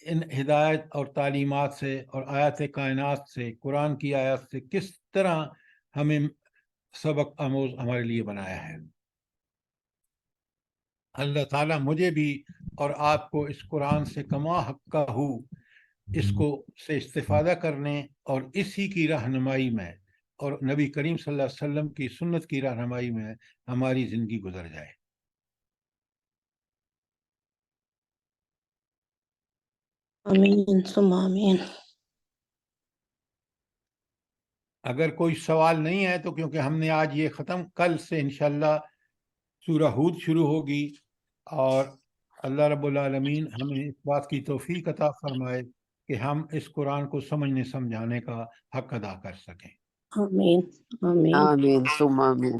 ان ہدایت اور تعلیمات سے اور آیات کائنات سے، قرآن کی آیات سے کس طرح ہمیں سبق آموز ہمارے لیے بنایا ہے. اللہ تعالیٰ مجھے بھی اور آپ کو اس قرآن سے کما حق کا ہو اس کو سے استفادہ کرنے اور اسی کی رہنمائی میں اور نبی کریم صلی اللہ علیہ وسلم کی سنت کی رہنمائی میں ہماری زندگی گزر جائے۔ آمین ثم آمین۔ اگر کوئی سوال نہیں ہے تو کیونکہ ہم نے آج یہ ختم، کل سے انشاءاللہ سورہ ہود شروع ہوگی، اور اللہ رب العالمین ہمیں اس بات کی توفیق عطا فرمائے کہ ہم اس قرآن کو سمجھنے سمجھانے کا حق ادا کر سکیں۔ آمین آمین۔ آمین ثم آمین۔